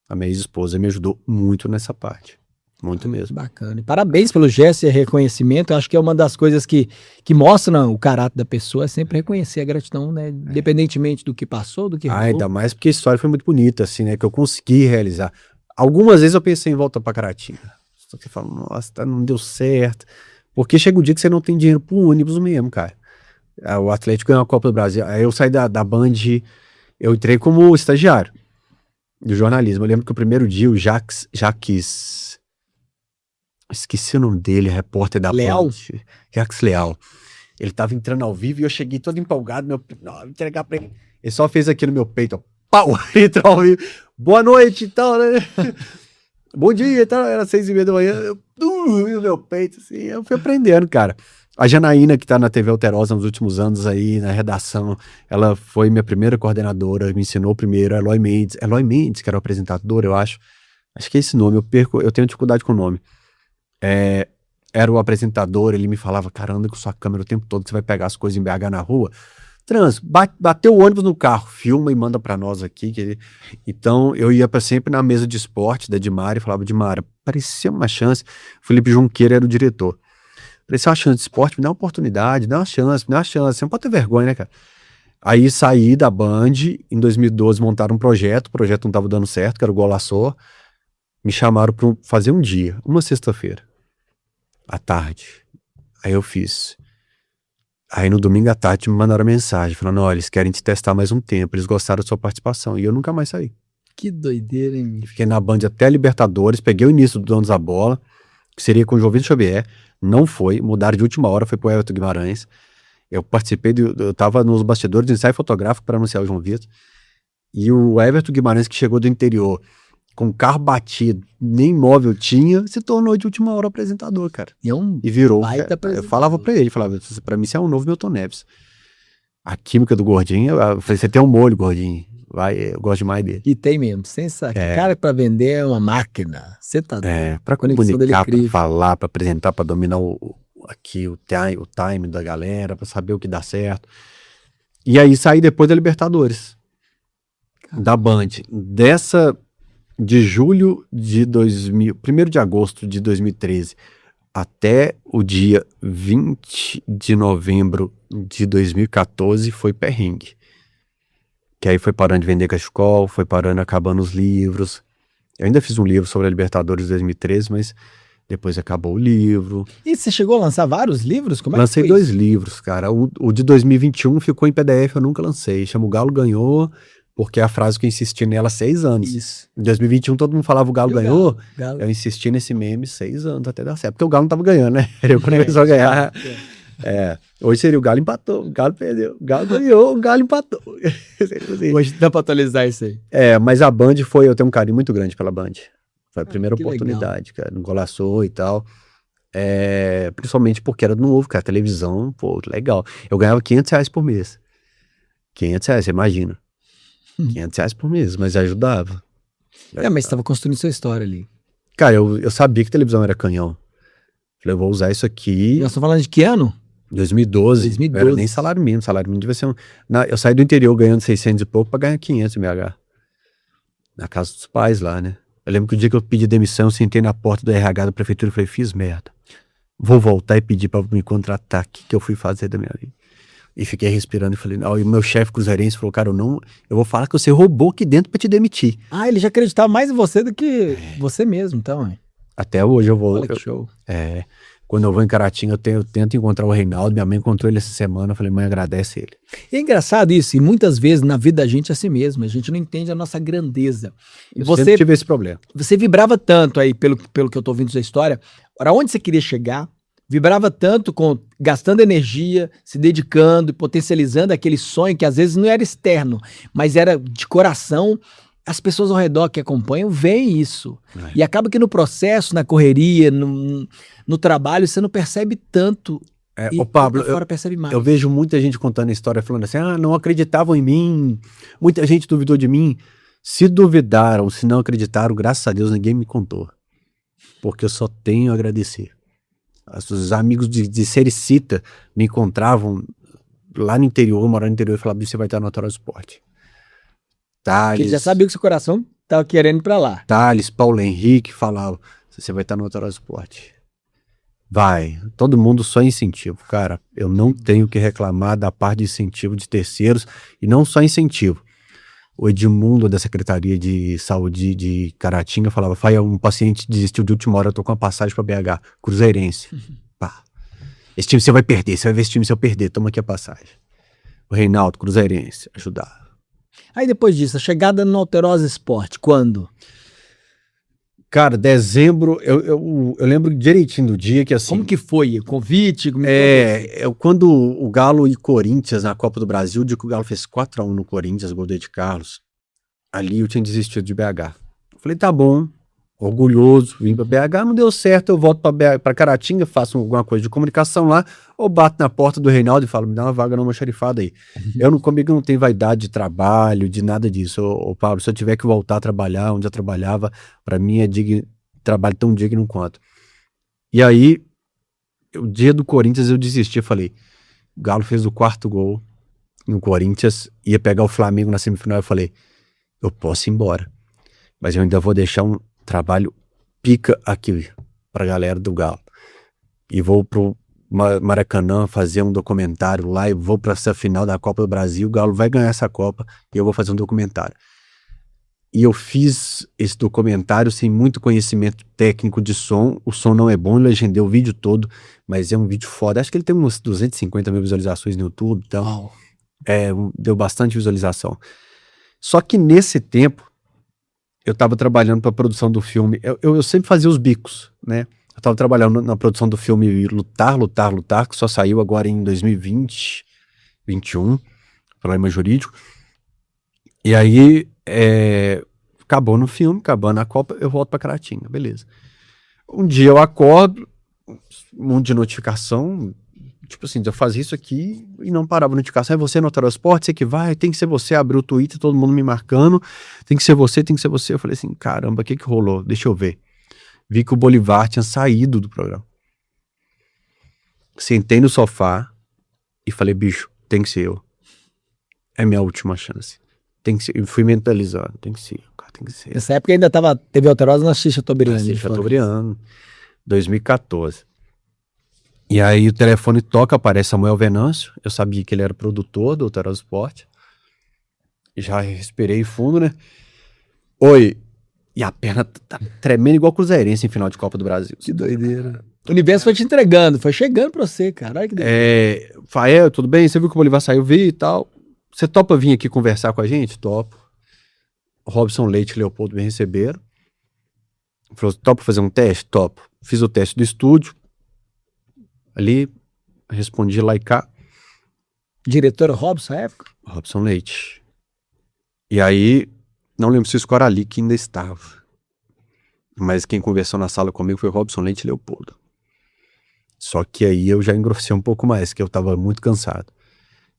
A minha ex-esposa me ajudou muito nessa parte. Muito mesmo. Bacana. E parabéns pelo gesto e reconhecimento. Eu acho que é uma das coisas que mostram o caráter da pessoa, é sempre reconhecer a gratidão, né? Independentemente do que passou, do que rolou. Ainda mais porque a história foi muito bonita, assim, né? Que eu consegui realizar. Algumas vezes eu pensei em voltar pra Caratinga. Só que eu falo, nossa, não deu certo. Porque chega um dia que você não tem dinheiro pro ônibus mesmo, cara. O Atlético ganhou a Copa do Brasil. Aí eu saí da Band, eu entrei como estagiário de jornalismo. Eu lembro que o primeiro dia o Jaques, esqueci o nome dele, repórter da Leal? Band. Jaques Leal. Ele tava entrando ao vivo e eu cheguei todo empolgado, vou entregar pra ele. Ele só fez aqui no meu peito, ó. Pau! Entrou ao vivo. Boa noite e tal, né? Bom dia e tal. Era 6h30 da manhã. No meu peito, assim. Eu fui aprendendo, cara. A Janaína, que tá na TV Alterosa nos últimos anos aí, na redação, ela foi minha primeira coordenadora, me ensinou primeiro. Eloy Mendes, que era o apresentador, eu acho. Acho que é esse nome, eu tenho dificuldade com o nome. era o apresentador, ele me falava, cara, anda com sua câmera o tempo todo, você vai pegar as coisas em BH na rua. Bateu o ônibus no carro, filma e manda pra nós aqui. Então, eu ia sempre na mesa de esporte da Edmara e falava, Edmara, parecia uma chance. Felipe Junqueira era o diretor. Parecia uma chance de esporte, me dá uma oportunidade, me dá uma chance. Você não pode ter vergonha, né, cara? Aí saí da Band, em 2012 montaram um projeto, o projeto não estava dando certo, que era o Golaço. Me chamaram para fazer um dia, uma sexta-feira, à tarde. Aí eu fiz. Aí no domingo à tarde me mandaram mensagem, falando, olha, eles querem te testar mais um tempo, eles gostaram da sua participação. E eu nunca mais saí. Que doideira, hein? Fiquei na Band até a Libertadores, peguei o início do Donos da Bola, que seria com o João Vitor Xavier, não foi, mudaram de última hora, foi pro Everton Guimarães. Eu participei, eu tava nos bastidores do ensaio fotográfico para anunciar o João Vitor. E o Everton Guimarães, que chegou do interior, com o carro batido, nem móvel tinha, se tornou de última hora apresentador, cara. E virou. Eu falava pra ele, pra mim você é um novo Milton Neves. A química do Gordinho, eu falei, você tem um molho, Gordinho. Vai, eu gosto demais dele. E tem mesmo, sem sacar. Cara, pra vender é uma máquina. Você tá pra comunicar, pra falar, pra apresentar, pra dominar o time da galera, pra saber o que dá certo. E aí saí depois da Libertadores, da Band. De julho de 1º de agosto de 2013 até o dia 20 de novembro de 2014 foi perrengue. Que aí foi parando de vender cachecol, foi parando, acabando os livros. Eu ainda fiz um livro sobre a Libertadores de 2013, mas depois acabou o livro. E você chegou a lançar vários livros? Como é Lancei que foi 2 livros, cara. O de 2021 ficou em PDF, eu nunca lancei. Chama O Galo Ganhou, porque é a frase que eu insisti nela há 6 anos. Isso. Em 2021 todo mundo falava o Galo ganhou. Galo. Eu insisti nesse meme 6 anos até dar certo. Porque o Galo não tava ganhando, né? Ele começou a ganhar. Hoje seria o Galo empatou, o Galo perdeu, o Galo ganhou, o Galo empatou. Hoje dá pra atualizar isso aí. Mas a Band eu tenho um carinho muito grande pela Band. Foi a primeira oportunidade, legal. cara, no Golaço e tal. Principalmente porque era novo, cara, televisão, pô, legal. Eu ganhava R$500 por mês. R$500, você imagina. R$500 por mês, mas ajudava. Mas você tava construindo sua história ali. Cara, eu sabia que televisão era canhão. Falei, eu vou usar isso aqui. Nós estamos falando de que ano? 2012. Não era nem salário mínimo devia ser eu saí do interior ganhando 600 e pouco pra ganhar 500 em BH. Na casa dos pais lá, né? Eu lembro que o dia que eu pedi demissão, eu sentei na porta do RH da prefeitura e falei, fiz merda. Vou voltar e pedir pra me contratar. O que eu fui fazer da minha vida? E fiquei respirando e falei, não. E o meu chefe cruzeirense falou, cara, eu vou falar que você roubou aqui dentro pra te demitir. Ele já acreditava mais em você do que você mesmo, então. Até hoje eu vou. Olha que show. Quando eu vou em Caratinga, eu tento encontrar o Reinaldo. Minha mãe encontrou ele essa semana. Eu falei, mãe, agradece ele. E é engraçado isso, e muitas vezes na vida da gente é assim mesmo. A gente não entende a nossa grandeza. Eu sempre tive esse problema. Você vibrava tanto aí, pelo que eu tô ouvindo sua história, para onde você queria chegar, vibrava tanto, gastando energia, se dedicando e potencializando aquele sonho que às vezes não era externo, mas era de coração. As pessoas ao redor que acompanham veem isso. E acaba que no processo, na correria, no trabalho, você não percebe tanto. Ô Pablo, fora percebe mais. Eu vejo muita gente contando a história, falando assim, não acreditavam em mim, muita gente duvidou de mim. Se duvidaram, se não acreditaram, graças a Deus ninguém me contou. Porque eu só tenho a agradecer. Os amigos de Sericita me encontravam lá no interior, morando no interior, e falavam, você vai estar no Autoral Esporte. Thales, porque já sabia que seu coração estava querendo ir pra lá. Thales, Paulo Henrique falavam, você vai estar no Autoral Esporte. Vai, todo mundo só incentivo, cara. Eu não tenho que reclamar da parte de incentivo de terceiros, e não só incentivo. O Edmundo da Secretaria de Saúde de Caratinga falava, um paciente desistiu de última hora, eu tô com uma passagem pra BH, cruzeirense. Pá. Esse time você vai perder, você vai ver esse time se eu perder, toma aqui a passagem. O Reinaldo, cruzeirense, ajudar. Aí depois disso, a chegada no Alterosa Esporte, quando? Cara, dezembro, eu lembro direitinho do dia que assim... Como que foi? O convite? Quando o Galo e Corinthians na Copa do Brasil, o dia que o Galo fez 4-1 no Corinthians, gol do Ed Carlos, ali eu tinha desistido de BH. Falei, tá bom, orgulhoso, vim pra BH, não deu certo, eu volto pra Caratinga, faço alguma coisa de comunicação lá, ou bato na porta do Reinaldo e falo, me dá uma vaga numa xerifada aí. Comigo não tem vaidade de trabalho, de nada disso. Ô Pablo, se eu tiver que voltar a trabalhar onde eu trabalhava, pra mim é trabalho tão digno quanto. E aí, O dia do Corinthians eu desisti, eu falei, o Galo fez o 4º gol no Corinthians, ia pegar o Flamengo na semifinal, eu falei, eu posso ir embora, mas eu ainda vou deixar um trabalho pica aqui pra galera do Galo. E vou pro Maracanã fazer um documentário lá e vou pra essa final da Copa do Brasil, o Galo vai ganhar essa Copa e eu vou fazer um documentário. E eu fiz esse documentário sem muito conhecimento técnico de som. O som não é bom, eu legendei o vídeo todo, mas é um vídeo foda. Acho que ele tem umas 250 mil visualizações no YouTube, então deu bastante visualização. Só que nesse tempo, eu tava trabalhando pra produção do filme. Eu sempre fazia os bicos, né? Eu tava trabalhando na produção do filme Lutar, Lutar, Lutar, que só saiu agora em 2020, 2021, problema jurídico. E aí, acabou no filme, acabando a Copa, eu volto pra Caratinga, beleza. Um dia eu acordo, um monte de notificação, tipo assim, eu fazia isso aqui e não parava a notificação, é você no Aerosport, você que vai, tem que ser você, abriu o Twitter, todo mundo me marcando, tem que ser você, tem que ser você. Eu falei assim, caramba, o que rolou? Deixa eu ver. Vi que o Bolívar tinha saído do programa. Sentei no sofá e falei, bicho, tem que ser eu. É minha última chance. Tem que ser. Eu fui mentalizando, tem que ser, cara, tem que ser. Nessa época ainda teve Alterosa na Xixa Chateaubriand. Chateaubriand, 2014. E aí o telefone toca, aparece Samuel Venâncio. Eu sabia que ele era produtor do Aerosport. Já respirei fundo, né? Oi. E a perna tá tremendo igual cruzeirense em final de Copa do Brasil. Que doideira. O universo foi te entregando, foi chegando pra você, cara. Olha que doideira. Fael, tudo bem? Você viu que o Bolívar saiu, vi e tal. Você topa vir aqui conversar com a gente? Topo. Robson Leite e Leopoldo me receberam. Falou, topa fazer um teste? Topo. Fiz o teste do estúdio. Ali, respondi lá e cá. Diretor Robson, na época? Robson Leite. E aí, não lembro se o Scorali que ainda estava. Mas quem conversou na sala comigo foi Robson Leite e Leopoldo. Só que aí eu já engrossei um pouco mais, que eu tava muito cansado.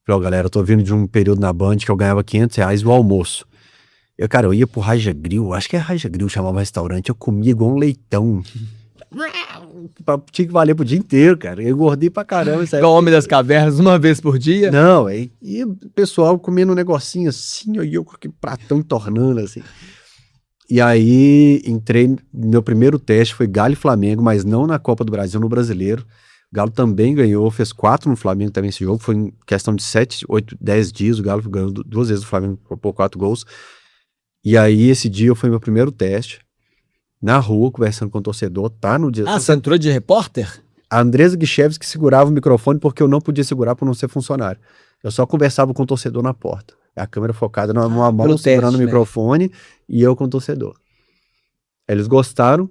Falei, ó, galera, eu tô vindo de um período na Band que eu ganhava R$500 o almoço. Eu ia pro Raja Grill, acho que é Raja Grill, chamava restaurante, eu comia igual um leitão. Tinha que valer pro dia inteiro, cara. Eu engordei pra caramba. Igual o Homem das Cavernas, uma vez por dia. Não, e o pessoal comendo um negocinho assim, e eu com aquele pratão entornando, assim. E aí, entrei, meu primeiro teste foi Galo e Flamengo, mas não na Copa do Brasil, no Brasileiro. O Galo também ganhou, fez 4 no Flamengo também esse jogo, foi em questão de 7, 8, 10 dias, o Galo ganhou 2 vezes o Flamengo por 4 gols. E aí, esse dia foi meu primeiro teste, na rua, conversando com o torcedor, tá no dia... Ah, você entrou de repórter? A Andresa Guicheves que segurava o microfone porque eu não podia segurar por não ser funcionário. Eu só conversava com o torcedor na porta. A câmera focada numa mão, segurando o microfone, e eu com o torcedor. Eles gostaram,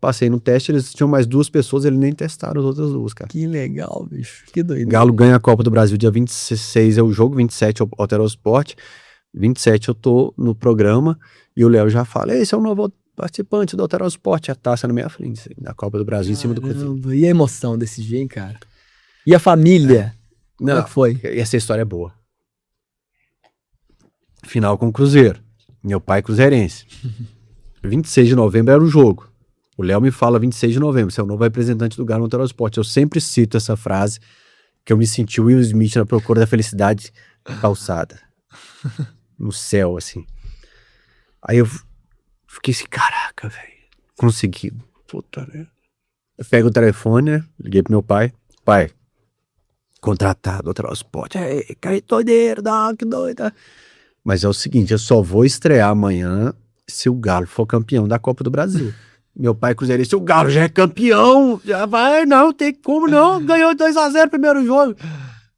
passei no teste, eles tinham mais 2 pessoas, eles nem testaram as outras 2, cara. Que legal, bicho. Que doido. Galo ganha a Copa do Brasil dia 26 é o jogo, 27 é o Aerosport, 27 eu tô no programa, e o Léo já fala, esse é o novo participante do Aerosport, a taça na minha frente, na Copa do Brasil, em cima do Cruzeiro. E a emoção desse dia, hein, cara? E a família? Como é que foi? Essa história é boa. Final com o Cruzeiro. Meu pai cruzeirense. 26 de novembro era o jogo. O Léo me fala 26 de novembro, você é o novo representante do Galo no Aerosport. Eu sempre cito essa frase, que eu me senti Will Smith na procura da felicidade calçada. No céu, assim. Aí eu fiquei assim, caraca, velho. Consegui. Puta, né? Eu pego o telefone, né? Liguei pro meu pai. Pai, contratado ao Aerosport. Caritoneiro, que doida. Mas é o seguinte, eu só vou estrear amanhã se o Galo for campeão da Copa do Brasil. Meu pai cruzeirense, se o Galo já é campeão, já vai, não tem como não, ganhou 2-0 primeiro jogo.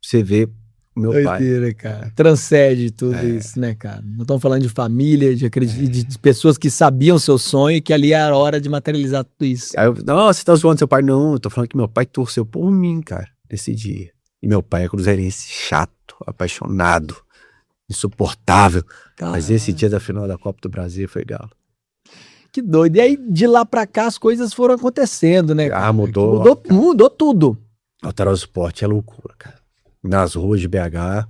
Você vê o meu pai. Cara. Transcende tudo isso, né, cara? Não estamos falando de família, de pessoas que sabiam seu sonho e que ali era a hora de materializar tudo isso. Aí não, você tá zoando seu pai? Não, eu tô falando que meu pai torceu por mim, cara, nesse dia. E meu pai é cruzeirense chato, apaixonado, insuportável. Caramba. Mas esse dia da final da Copa do Brasil foi Galo. Que doido. E aí, de lá pra cá, as coisas foram acontecendo, né? Ah, mudou. Mudou tudo. O Aerosport é loucura, cara. Nas ruas de BH.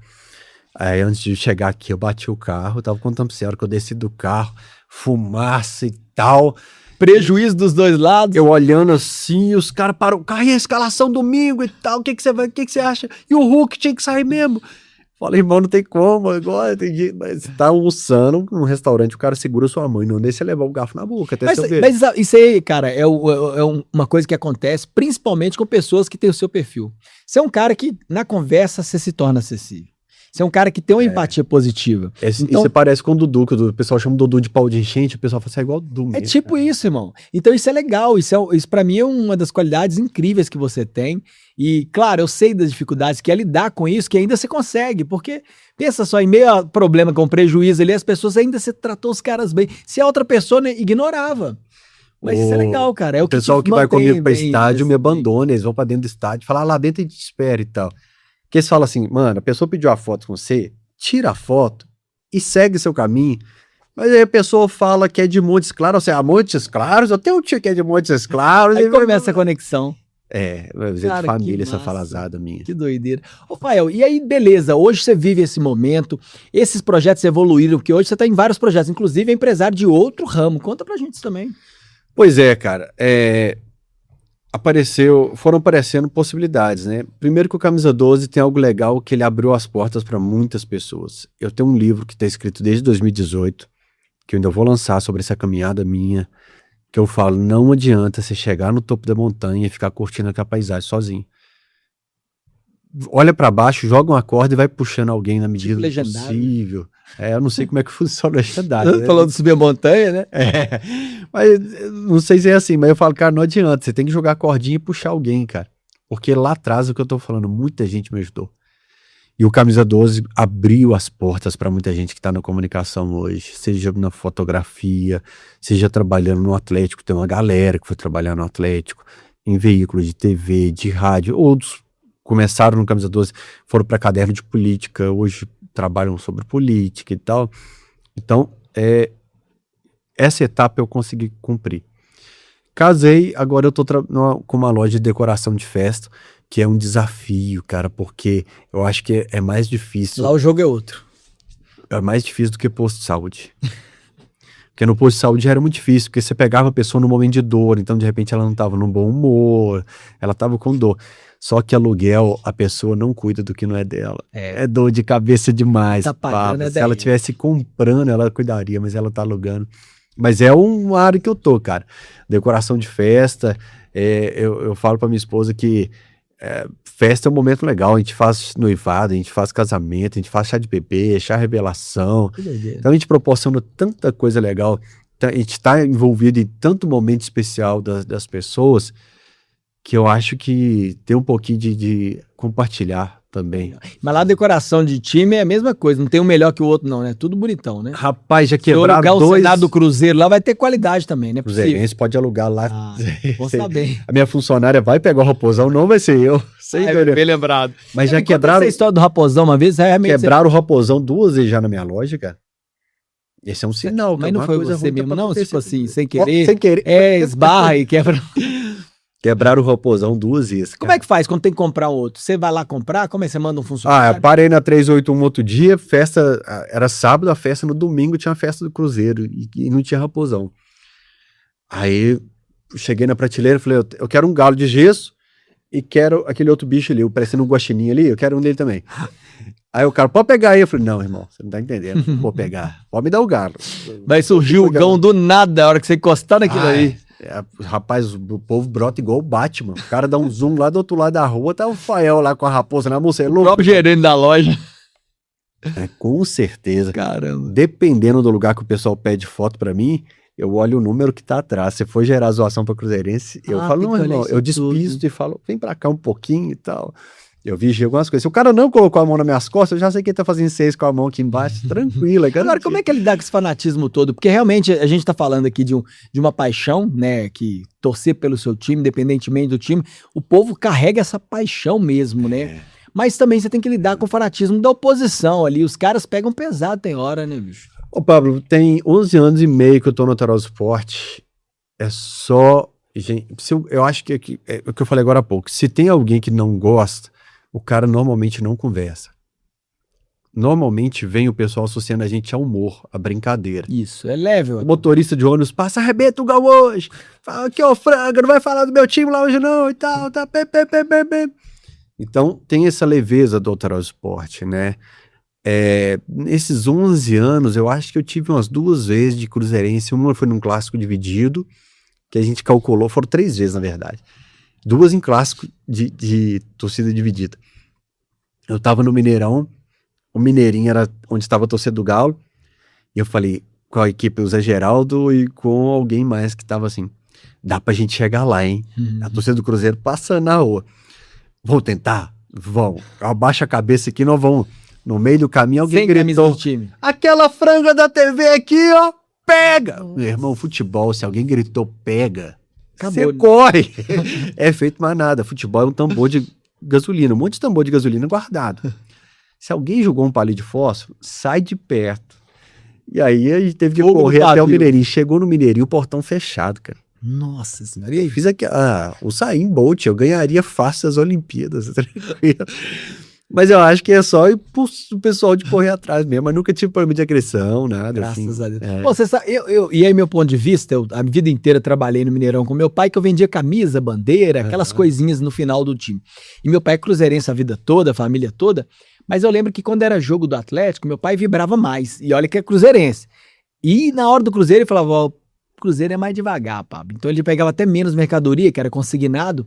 Aí, antes de chegar aqui, eu bati o carro. Eu tava contando pra você, a hora que eu desci do carro, fumaça e tal. Prejuízo dos dois lados. Eu olhando assim, os caras param, cai a escalação domingo e tal, o que que você acha? E o Hulk tinha que sair mesmo. Falei, irmão, não tem como, agora tem jeito. Mas você tá almoçando num restaurante, o cara segura sua mãe, não deixa você levar o garfo na boca, até seu ver. Mas isso aí, cara, é uma coisa que acontece principalmente com pessoas que têm o seu perfil. Você é um cara que, na conversa, você se torna acessível. Você é um cara que tem uma empatia positiva. Então, você parece com o Dudu, que o pessoal chama o Dudu de pau de enchente, o pessoal fala, você é igual o Dudu mesmo. É tipo cara. Isso, irmão. Então isso é legal, isso pra mim é uma das qualidades incríveis que você tem. E, claro, eu sei das dificuldades que é lidar com isso, que ainda você consegue, porque, pensa só, em meio a problema com prejuízo ali, as pessoas ainda você tratou os caras bem. Se a outra pessoa né, ignorava. Mas isso é legal, cara. É o pessoal que vai comigo pra estádio me abandona, eles vão pra dentro do estádio, falam lá dentro a gente te espera e tal. Porque eles falam assim, mano, a pessoa pediu a foto com você, tira a foto e segue seu caminho. Mas aí a pessoa fala que é de Montes Claros, você é Montes Claros, eu tenho um tio que é de Montes Claros. Aí começa a conexão. Mas é de família essa falazada minha. Que doideira. Ô, Fael, e aí, beleza, hoje você vive esse momento, esses projetos evoluíram, porque hoje você tá em vários projetos, inclusive é empresário de outro ramo. Conta pra gente isso também. Pois é, cara, foram aparecendo possibilidades, né? Primeiro que o Camisa 12 tem algo legal que ele abriu as portas para muitas pessoas. Eu tenho um livro que está escrito desde 2018, que eu ainda vou lançar sobre essa caminhada minha, que eu falo, não adianta você chegar no topo da montanha e ficar curtindo aquela paisagem sozinho. Olha para baixo, joga uma corda e vai puxando alguém na medida do possível. Eu não sei como é que funciona o legendário. Né? Falando de subir a montanha, né? Mas não sei se é assim, mas eu falo, cara, não adianta, você tem que jogar a cordinha e puxar alguém, cara. Porque lá atrás, o que eu tô falando, muita gente me ajudou. E o Camisa 12 abriu as portas para muita gente que tá na comunicação hoje, seja na fotografia, seja trabalhando no Atlético, tem uma galera que foi trabalhar no Atlético, em veículos de TV, de rádio, outros começaram no Camisa 12, foram para caderno de política, hoje trabalham sobre política e tal. Então, essa etapa eu consegui cumprir. Casei, agora eu tô com uma loja de decoração de festa, que é um desafio, cara, porque eu acho que é mais difícil. Lá o jogo é outro. É mais difícil do que posto de saúde. Porque no posto de saúde já era muito difícil, porque você pegava a pessoa no momento de dor, então de repente ela não estava num bom humor, ela estava com dor. Só que aluguel, a pessoa não cuida do que não é dela. É dor de cabeça demais. Tá pagando, Se ela estivesse comprando, ela cuidaria, mas ela tá alugando. Mas é uma área que eu tô, cara. Decoração de festa, eu falo pra minha esposa que festa é um momento legal, a gente faz noivado, a gente faz casamento, a gente faz chá de bebê, chá revelação. Então a gente proporciona tanta coisa legal, a gente tá envolvido em tanto momento especial das pessoas, que eu acho que tem um pouquinho de compartilhar também. Mas lá a decoração de time é a mesma coisa, não tem um melhor que o outro não, né? Tudo bonitão, né? Rapaz, já quebraram dois... o Senado do Cruzeiro lá vai ter qualidade também, né? Cruzeirense pode alugar lá. Vou saber. A minha funcionária vai pegar o Raposão, não vai ser eu. Bem lembrado. Mas já quebraram... Essa história do Raposão uma vez... Quebraram o Raposão 2 vezes já na minha loja, cara. Esse é um sinal. Mas não foi você mesmo, não? Tipo assim, sem querer. Sem querer. Esbarra e quebra... Quebraram o Raposão 2 vezes. Como é que faz quando tem que comprar outro? Você vai lá comprar? Como é que você manda um funcionário? Eu parei na 381 outro dia, festa, era sábado, a festa no domingo tinha a festa do Cruzeiro e não tinha Raposão. Aí cheguei na prateleira e falei, eu quero um galo de gesso e quero aquele outro bicho ali, parecendo um guaxinim ali, eu quero um dele também. Aí o cara, pode pegar aí? Eu falei, não, irmão, você não tá entendendo, vou pegar, pode me dar o galo. Vai surgir o gão do nada a hora que você encostar naquilo aí. Rapaz, o povo brota igual o Batman. O cara dá um zoom lá do outro lado da rua, tá o Fael lá com a raposa na mão, você é louco. O próprio gerente da loja. Com certeza. Caramba. Dependendo do lugar que o pessoal pede foto pra mim, eu olho o número que tá atrás. Se for gerar zoação pra Cruzeirense, eu falo, não, irmão, eu despisto e falo, vem pra cá um pouquinho e tal. Eu vigio algumas coisas. Se o cara não colocou a mão nas minhas costas, eu já sei que ele tá fazendo 6 com a mão aqui embaixo, tranquilo. Agora, como é que ele dá com esse fanatismo todo? Porque realmente a gente tá falando aqui de uma paixão, né? Que torcer pelo seu time, independentemente do time, o povo carrega essa paixão mesmo, né? Mas também você tem que lidar com o fanatismo da oposição ali. Os caras pegam pesado, tem hora, né, bicho? Ô, Pablo, tem 11 anos e meio que eu tô no Tarot Sport. É só... Gente, eu acho que é o que eu falei agora há pouco. Se tem alguém que não gosta, o cara normalmente não conversa. normalmente vem o pessoal associando a gente ao humor, a brincadeira. Isso, é leve. O motorista de ônibus passa, arrebenta o Gal hoje. Fala, aqui, ó, franga, não vai falar do meu time lá hoje não e tal, tá, pê. Então, tem essa leveza do Alterosa Esporte, né? Nesses 11 anos, eu acho que eu tive umas 2 vezes de cruzeirense. Uma foi num clássico dividido, que a gente calculou, foram 3 vezes, na verdade. 2 em clássico de torcida dividida. Eu tava no Mineirão, o Mineirinho era onde estava a torcida do Galo, e eu falei com a equipe, o Zé Geraldo e com alguém mais que tava assim, dá pra gente chegar lá, hein? A torcida do Cruzeiro passa na rua. Vamos tentar? Vamos. Abaixa a cabeça aqui, nós vamos. No meio do caminho, alguém Sem camisa gritou, do time. aquela franga da TV aqui, ó, pega! Meu irmão, futebol, se alguém gritou pega, Acabou, você né? corre. É feito mais nada. Futebol é um tambor de gasolina, um monte de tambor de gasolina guardado. Se alguém jogou um palito de fósforo, sai de perto. E aí a gente teve que Fogo correr no até o pavio. Mineirinho. Chegou no Mineirinho, o portão fechado, cara. Nossa senhora, e aí? Fiz aqui, o Usain Bolt, eu ganharia fácil as Olimpíadas. Tranquilo. Mas eu acho que é só o pessoal de correr atrás mesmo, mas nunca tive problema de agressão, nada. Graças assim. a Deus. Pô, você sabe, e aí, meu ponto de vista, eu a vida inteira trabalhei no Mineirão com meu pai, que eu vendia camisa, bandeira, aquelas coisinhas no final do time. E meu pai é cruzeirense a vida toda, a família toda, mas eu lembro que quando era jogo do Atlético, meu pai vibrava mais. E olha que é cruzeirense. E na hora do Cruzeiro ele falava, ó, o Cruzeiro é mais devagar, Pablo. Então ele pegava até menos mercadoria, que era consignado.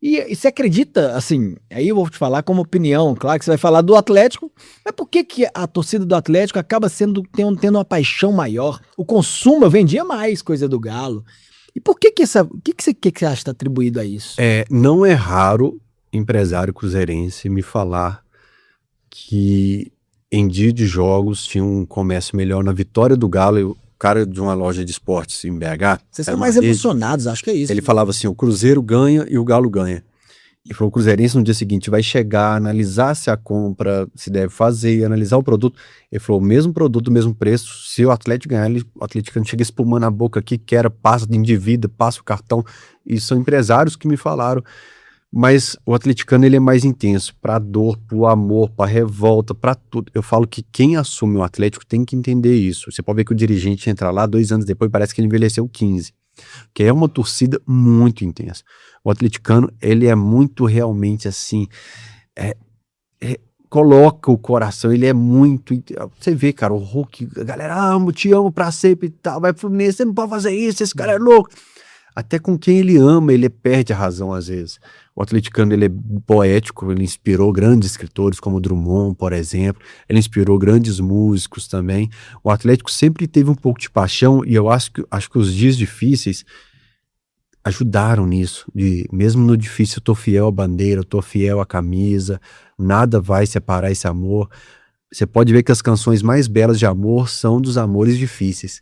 E você acredita, assim, aí eu vou te falar como opinião, claro que você vai falar do Atlético, mas por que que a torcida do Atlético acaba tendo uma paixão maior? O consumo, eu vendia mais coisa do Galo. E por que que o que você acha que está atribuído a isso? Não é raro empresário cruzeirense me falar que em dia de jogos tinha um comércio melhor na vitória do Galo. E o cara de uma loja de esportes em BH, Vocês era são uma mais rede, emocionados, acho que é isso. ele falava assim, o Cruzeiro ganha e o Galo ganha. E falou, o cruzeirense no dia seguinte vai chegar, analisar se a compra se deve fazer, analisar o produto. Ele falou, o mesmo produto, o mesmo preço, se o Atlético ganhar, o Atlético chega espumando a boca aqui, passa de indivíduo, passa o cartão. E são empresários que me falaram. Mas o atleticano, ele é mais intenso, pra dor, pro amor, pra revolta, pra tudo. Eu falo que quem assume o Atlético tem que entender isso. Você pode ver que o dirigente entra lá 2 anos depois, parece que ele envelheceu 15. Que é uma torcida muito intensa. O atleticano, ele é muito realmente assim, coloca o coração, ele é muito... Você vê, cara, o Hulk, a galera, te amo pra sempre e tal, vai pro Fluminense, você não pode fazer isso, esse cara é louco. Até com quem ele ama, ele perde a razão às vezes. O atleticano, ele é poético, ele inspirou grandes escritores como Drummond, por exemplo, ele inspirou grandes músicos também. O Atlético sempre teve um pouco de paixão e eu acho que os dias difíceis ajudaram nisso. Mesmo no difícil, eu tô fiel à bandeira, eu tô fiel à camisa, nada vai separar esse amor. Você pode ver que as canções mais belas de amor são dos amores difíceis.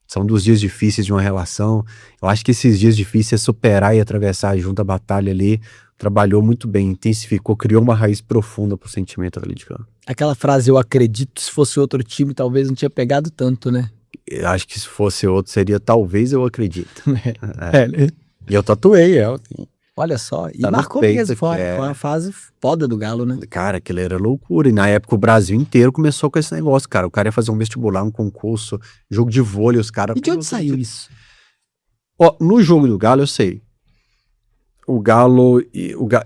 São dos dias difíceis de uma relação. Eu acho que esses dias difíceis é superar e atravessar junto a batalha ali. Trabalhou muito bem, intensificou, criou uma raiz profunda pro sentimento atleticano. Aquela frase, eu acredito, se fosse outro time, talvez não tinha pegado tanto, né? Eu acho que se fosse outro seria talvez eu acredito. Né? E eu tatuei ela. Olha só, e Tá no marcou peito mesmo, foi aqui, uma fase foda do Galo, né? Cara, aquilo era loucura. E na época o Brasil inteiro começou com esse negócio, cara. O cara ia fazer um vestibular, um concurso, jogo de vôlei, os caras... E de onde saiu isso? Ó, no jogo do Galo, eu sei. O Galo,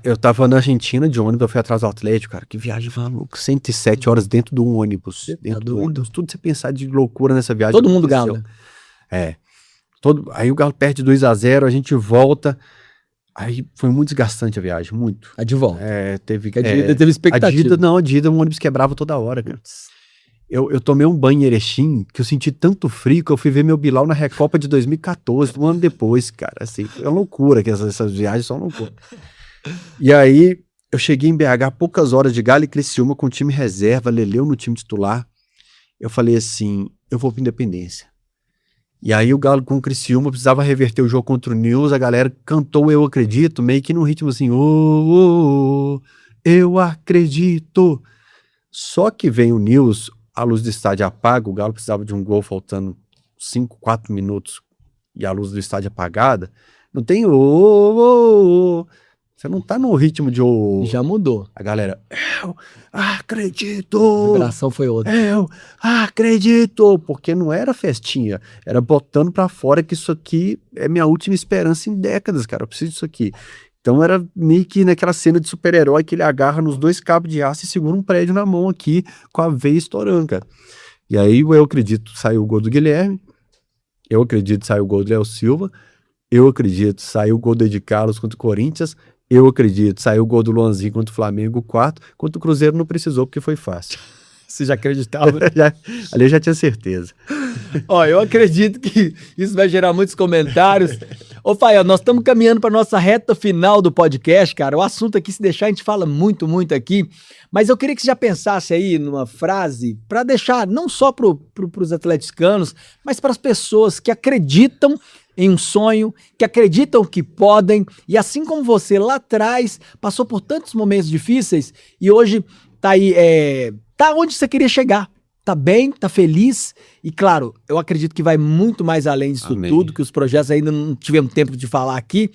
eu tava na Argentina de ônibus, eu fui atrás do Atlético, cara, que viagem maluca, 107 horas dentro de um ônibus, dentro do ônibus, tudo você pensar de loucura nessa viagem. Todo mundo Galo, né? Aí o Galo perde 2-0, a gente volta, aí foi muito desgastante a viagem, muito. A de volta. Teve expectativa. A Dida, o ônibus quebrava toda hora, cara. Eu tomei um banho em Erechim, que eu senti tanto frio que eu fui ver meu Bilal na Recopa de 2014, um ano depois, cara, assim, foi uma loucura, que essas viagens são loucura. E aí, eu cheguei em BH, poucas horas de Galo e Criciúma com o time reserva, Leleu no time titular, eu falei assim, eu vou pra Independência. E aí o Galo com o Criciúma precisava reverter o jogo contra o News, a galera cantou Eu Acredito, meio que num ritmo assim, eu acredito. Só que vem o News, a luz do estádio apaga, o Galo precisava de um gol faltando 4 minutos e a luz do estádio apagada, não tem Você não tá no ritmo de... Já mudou. A galera, eu acredito! A vibração foi outra. Eu acredito! Porque não era festinha, era botando pra fora que isso aqui é minha última esperança em décadas, cara, eu preciso disso aqui. Então era meio que naquela cena de super-herói que ele agarra nos 2 cabos de aço e segura um prédio na mão aqui, com a veia estourando, cara. E aí eu acredito, saiu o gol do Guilherme, eu acredito, saiu o gol do Léo Silva, eu acredito, saiu o gol do Ed Carlos contra o Corinthians, eu acredito, saiu o gol do Luanzinho contra o Flamengo, 4, contra o Cruzeiro não precisou porque foi fácil. Você já acreditava? Ali eu já tinha certeza. Ó, eu acredito que isso vai gerar muitos comentários. Ô, Fael, nós estamos caminhando para nossa reta final do podcast, cara. O assunto aqui, se deixar, a gente fala muito, muito aqui. Mas eu queria que você já pensasse aí numa frase para deixar não só para os atleticanos, mas para as pessoas que acreditam em um sonho, que acreditam que podem, e assim como você lá atrás passou por tantos momentos difíceis e hoje tá aí, tá onde você queria chegar. Tá bem, tá feliz e, claro, eu acredito que vai muito mais além disso tudo, que os projetos ainda não tivemos tempo de falar aqui,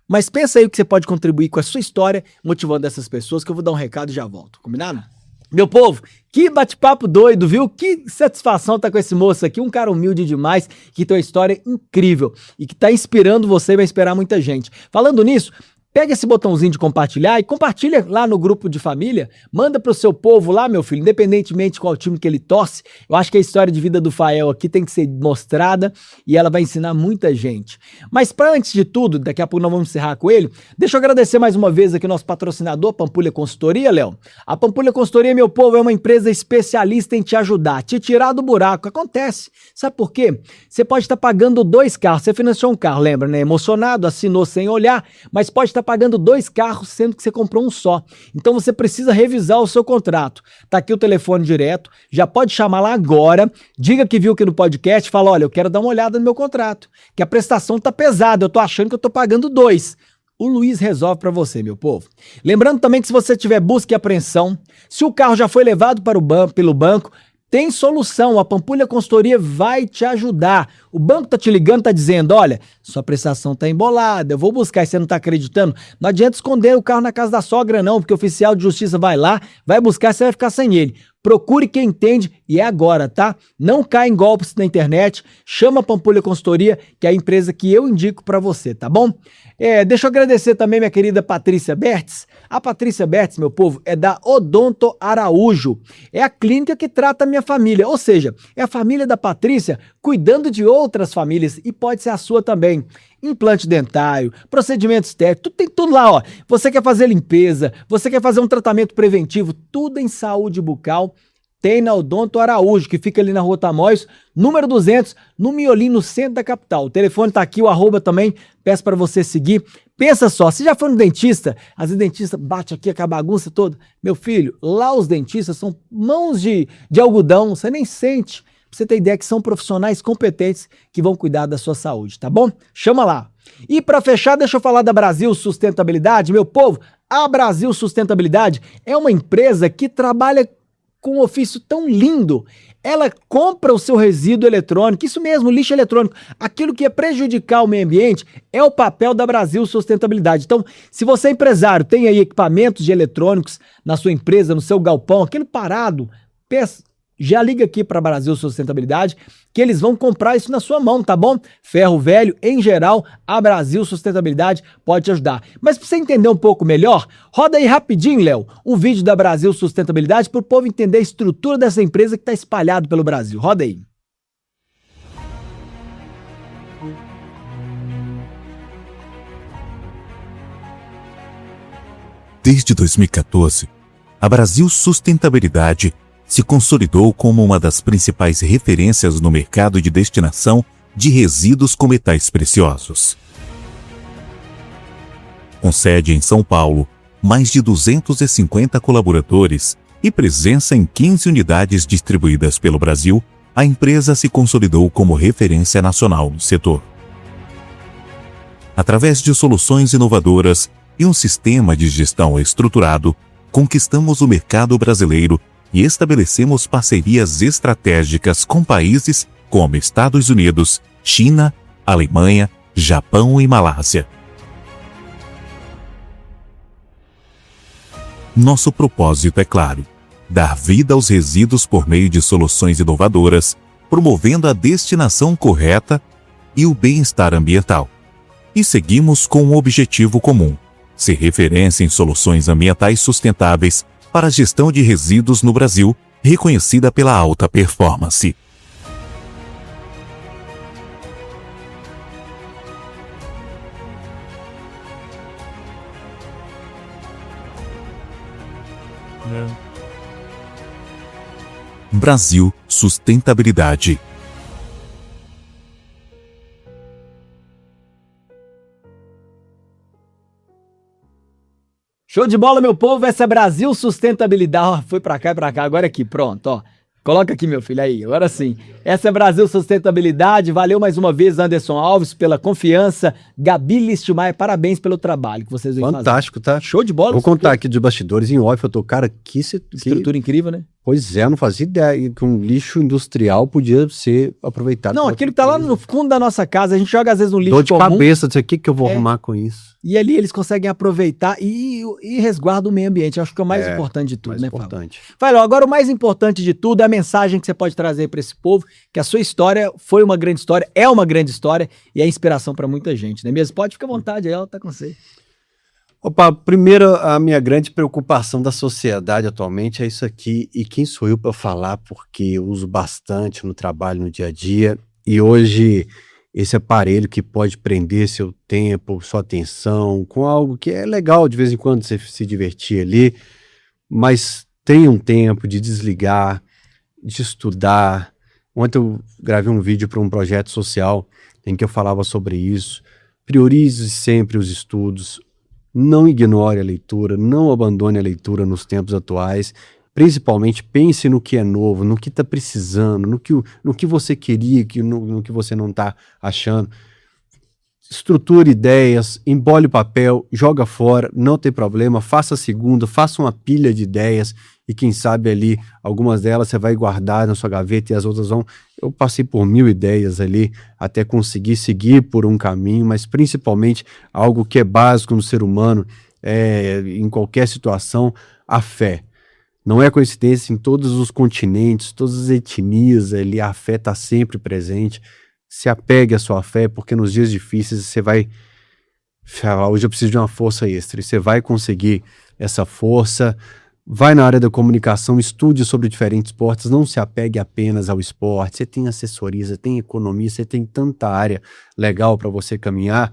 mas pensa aí o que você pode contribuir com a sua história, motivando essas pessoas, que eu vou dar um recado e já volto, combinado? Meu povo, que bate-papo doido, viu? Que satisfação estar com esse moço aqui, um cara humilde demais, que tem uma história incrível e que tá inspirando você e vai inspirar muita gente. Falando nisso, pega esse botãozinho de compartilhar e compartilha lá no grupo de família, manda pro seu povo lá, meu filho, independentemente de qual time que ele torce. Eu acho que a história de vida do Fael aqui tem que ser mostrada e ela vai ensinar muita gente. Mas para antes de tudo, daqui a pouco nós vamos encerrar com ele, deixa eu agradecer mais uma vez aqui o nosso patrocinador, Pampulha Consultoria, Léo. A Pampulha Consultoria, meu povo, é uma empresa especialista em te ajudar, te tirar do buraco. Acontece. Sabe por quê? Você pode estar pagando 2 carros, você financiou um carro, lembra, né? Emocionado, assinou sem olhar, mas pode estar pagando 2 carros, sendo que você comprou um só. Então você precisa revisar o seu contrato. Tá aqui o telefone direto, já pode chamar lá agora, diga que viu aqui no podcast, fala, olha, eu quero dar uma olhada no meu contrato, que a prestação tá pesada, eu tô achando que eu tô pagando 2. O Luiz resolve para você, meu povo. Lembrando também que se você tiver busca e apreensão, se o carro já foi levado para pelo banco, tem solução, a Pampulha Consultoria vai te ajudar. O banco tá te ligando, tá dizendo, olha, sua prestação tá embolada, eu vou buscar e você não tá acreditando. Não adianta esconder o carro na casa da sogra não, porque o oficial de justiça vai lá, vai buscar, você vai ficar sem ele. Procure quem entende e é agora, tá? Não caia em golpes na internet, chama a Pampulha Consultoria, que é a empresa que eu indico pra você, tá bom? Deixa eu agradecer também minha querida Patrícia Bertz. A Patrícia Bertz, meu povo, é da Odonto Araújo. É a clínica que trata a minha família, ou seja, é a família da Patrícia cuidando de outras famílias e pode ser a sua também. Implante dentário, procedimento estético, tem tudo lá, ó. Você quer fazer limpeza, você quer fazer um tratamento preventivo, tudo em saúde bucal, tem na Odonto Araújo, que fica ali na Rua Tamoios, número 200, no Miolim, no centro da capital. O telefone tá aqui, o arroba também, peço para você seguir. Pensa só, se já foi no dentista, às vezes o dentista bate aqui com a bagunça toda. Meu filho, lá os dentistas são mãos de algodão, você nem sente. Pra você ter ideia que são profissionais competentes que vão cuidar da sua saúde, tá bom? Chama lá. E para fechar, deixa eu falar da Brasil Sustentabilidade. Meu povo, a Brasil Sustentabilidade é uma empresa que trabalha com um ofício tão lindo. Ela compra o seu resíduo eletrônico, isso mesmo, lixo eletrônico. Aquilo que ia prejudicar o meio ambiente é o papel da Brasil Sustentabilidade. Então, se você é empresário, tem aí equipamentos de eletrônicos na sua empresa, no seu galpão, aquilo parado, já liga aqui para Brasil Sustentabilidade, que eles vão comprar isso na sua mão, tá bom? Ferro velho, em geral, a Brasil Sustentabilidade pode te ajudar. Mas para você entender um pouco melhor, roda aí rapidinho, Léo, um vídeo da Brasil Sustentabilidade para o povo entender a estrutura dessa empresa que está espalhado pelo Brasil. Roda aí. Desde 2014, a Brasil Sustentabilidade se consolidou como uma das principais referências no mercado de destinação de resíduos com metais preciosos. Com sede em São Paulo, mais de 250 colaboradores e presença em 15 unidades distribuídas pelo Brasil, a empresa se consolidou como referência nacional no setor. Através de soluções inovadoras e um sistema de gestão estruturado, conquistamos o mercado brasileiro e estabelecemos parcerias estratégicas com países como Estados Unidos, China, Alemanha, Japão e Malásia. Nosso propósito é claro: dar vida aos resíduos por meio de soluções inovadoras, promovendo a destinação correta e o bem-estar ambiental. E seguimos com um objetivo comum: ser referência em soluções ambientais sustentáveis para a gestão de resíduos no Brasil, reconhecida pela alta performance. Brasil Sustentabilidade. Show de bola, meu povo. Essa é Brasil Sustentabilidade. Ó, foi pra cá e pra cá. Agora aqui, pronto, ó. Coloca aqui, meu filho, aí. Agora sim. Essa é Brasil Sustentabilidade. Valeu mais uma vez, Anderson Alves, pela confiança. Gabi Listmayer, parabéns pelo trabalho que vocês vêm fazendo. Fantástico, tá? Show de bola. Vou contar aqui de bastidores em off. Eu tô, cara, Estrutura incrível, né? Pois é, eu não fazia ideia que um lixo industrial podia ser aproveitado. Não, aquilo que tá lá no fundo da nossa casa, a gente joga às vezes no lixo Dor de comum. cabeça, não sei o que eu vou arrumar com isso. E ali eles conseguem aproveitar e resguardam o meio ambiente. Acho que é o mais importante de tudo, mais né, importante. Fábio? Agora o mais importante de tudo é a mensagem que você pode trazer para esse povo, que a sua história foi uma grande história, é uma grande história e é inspiração para muita gente, né mesmo? Pode ficar à vontade, ela tá com você. Opa, primeiro, a minha grande preocupação da sociedade atualmente é isso aqui, e quem sou eu para falar, porque eu uso bastante no trabalho, no dia a dia, e hoje esse aparelho que pode prender seu tempo, sua atenção, com algo que é legal de vez em quando você se divertir ali, mas tenha um tempo de desligar, de estudar. Ontem eu gravei um vídeo para um projeto social em que eu falava sobre isso. Priorize sempre os estudos. Não ignore a leitura, não abandone a leitura nos tempos atuais. Principalmente pense no que é novo, no que está precisando, no que você queria, no que você não está achando. Estruture ideias, embole o papel, joga fora, não tem problema, faça a segunda, faça uma pilha de ideias e quem sabe ali, algumas delas você vai guardar na sua gaveta e as outras vão... Eu passei por 1000 ideias ali até conseguir seguir por um caminho, mas principalmente algo que é básico no ser humano, em qualquer situação, a fé. Não é coincidência, em todos os continentes, todas as etnias ali, a fé está sempre presente. Se apegue à sua fé, porque nos dias difíceis você vai... Hoje eu preciso de uma força extra, e você vai conseguir essa força. Vai na área da comunicação, estude sobre diferentes esportes, não se apegue apenas ao esporte. Você tem assessoria, você tem economia, você tem tanta área legal para você caminhar.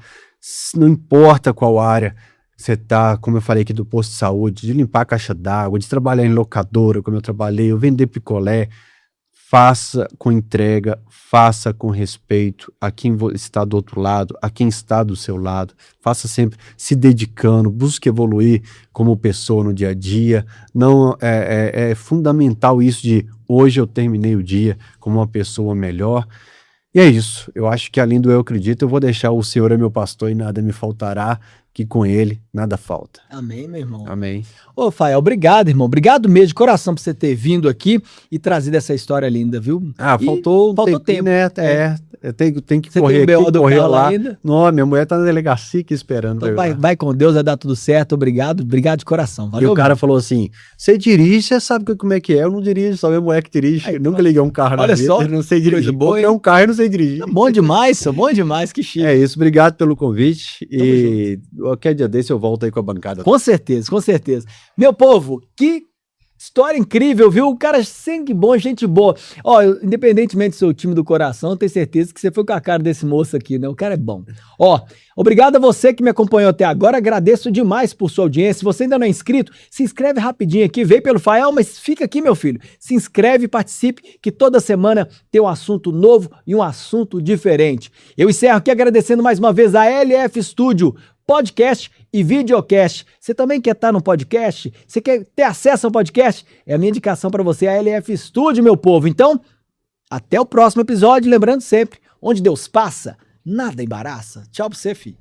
Não importa qual área você tá, como eu falei aqui do posto de saúde, de limpar a caixa d'água, de trabalhar em locadora, como eu trabalhei, eu vender picolé. Faça com entrega, faça com respeito a quem está do outro lado, a quem está do seu lado. Faça sempre se dedicando, busque evoluir como pessoa no dia a dia. Não é fundamental isso de hoje eu terminei o dia como uma pessoa melhor. E é isso. Eu acho que além do eu acredito, eu vou deixar o Senhor é meu pastor e nada me faltará, que com ele nada falta. Amém, meu irmão. Amém. Ô, Fael, obrigado, irmão. Obrigado mesmo, de coração, por você ter vindo aqui e trazido essa história linda, viu? Ah, E faltou tempo, né? Eu tenho que Você correr tem o aqui, BO do correr carro lá lá. ainda? Não, minha mulher tá na delegacia aqui esperando. Então pra eu ir lá. vai com Deus, vai dar tudo certo. Obrigado de coração. E Valeu. o cara falou assim, você dirige, você sabe como é que é. Eu não dirijo, só minha mulher que dirige. Aí, Eu nunca liguei um carro olha na vida, só, eu não sei dirigir. coisa boa, Comprei um carro e não sei dirigir. Bom demais, sou bom demais, que chique. É isso, obrigado pelo convite. E qualquer dia desse eu volto aí com a bancada. Com certeza, com certeza. Meu povo, que história incrível, viu? O cara sangue bom, gente boa. Ó, independentemente do seu time do coração, eu tenho certeza que você foi com a cara desse moço aqui, né? O cara é bom. Ó, obrigado a você que me acompanhou até agora, agradeço demais por sua audiência. Se você ainda não é inscrito, se inscreve rapidinho aqui, veio pelo Fael, mas fica aqui, meu filho. Se inscreve, participe, que toda semana tem um assunto novo e um assunto diferente. Eu encerro aqui agradecendo mais uma vez a LF Studio, podcast e videocast. Você também quer estar no podcast? Você quer ter acesso ao podcast? É a minha indicação para você, a LF Studio, meu povo. Então, até o próximo episódio. Lembrando sempre, onde Deus passa, nada embaraça. Tchau pra você, filho.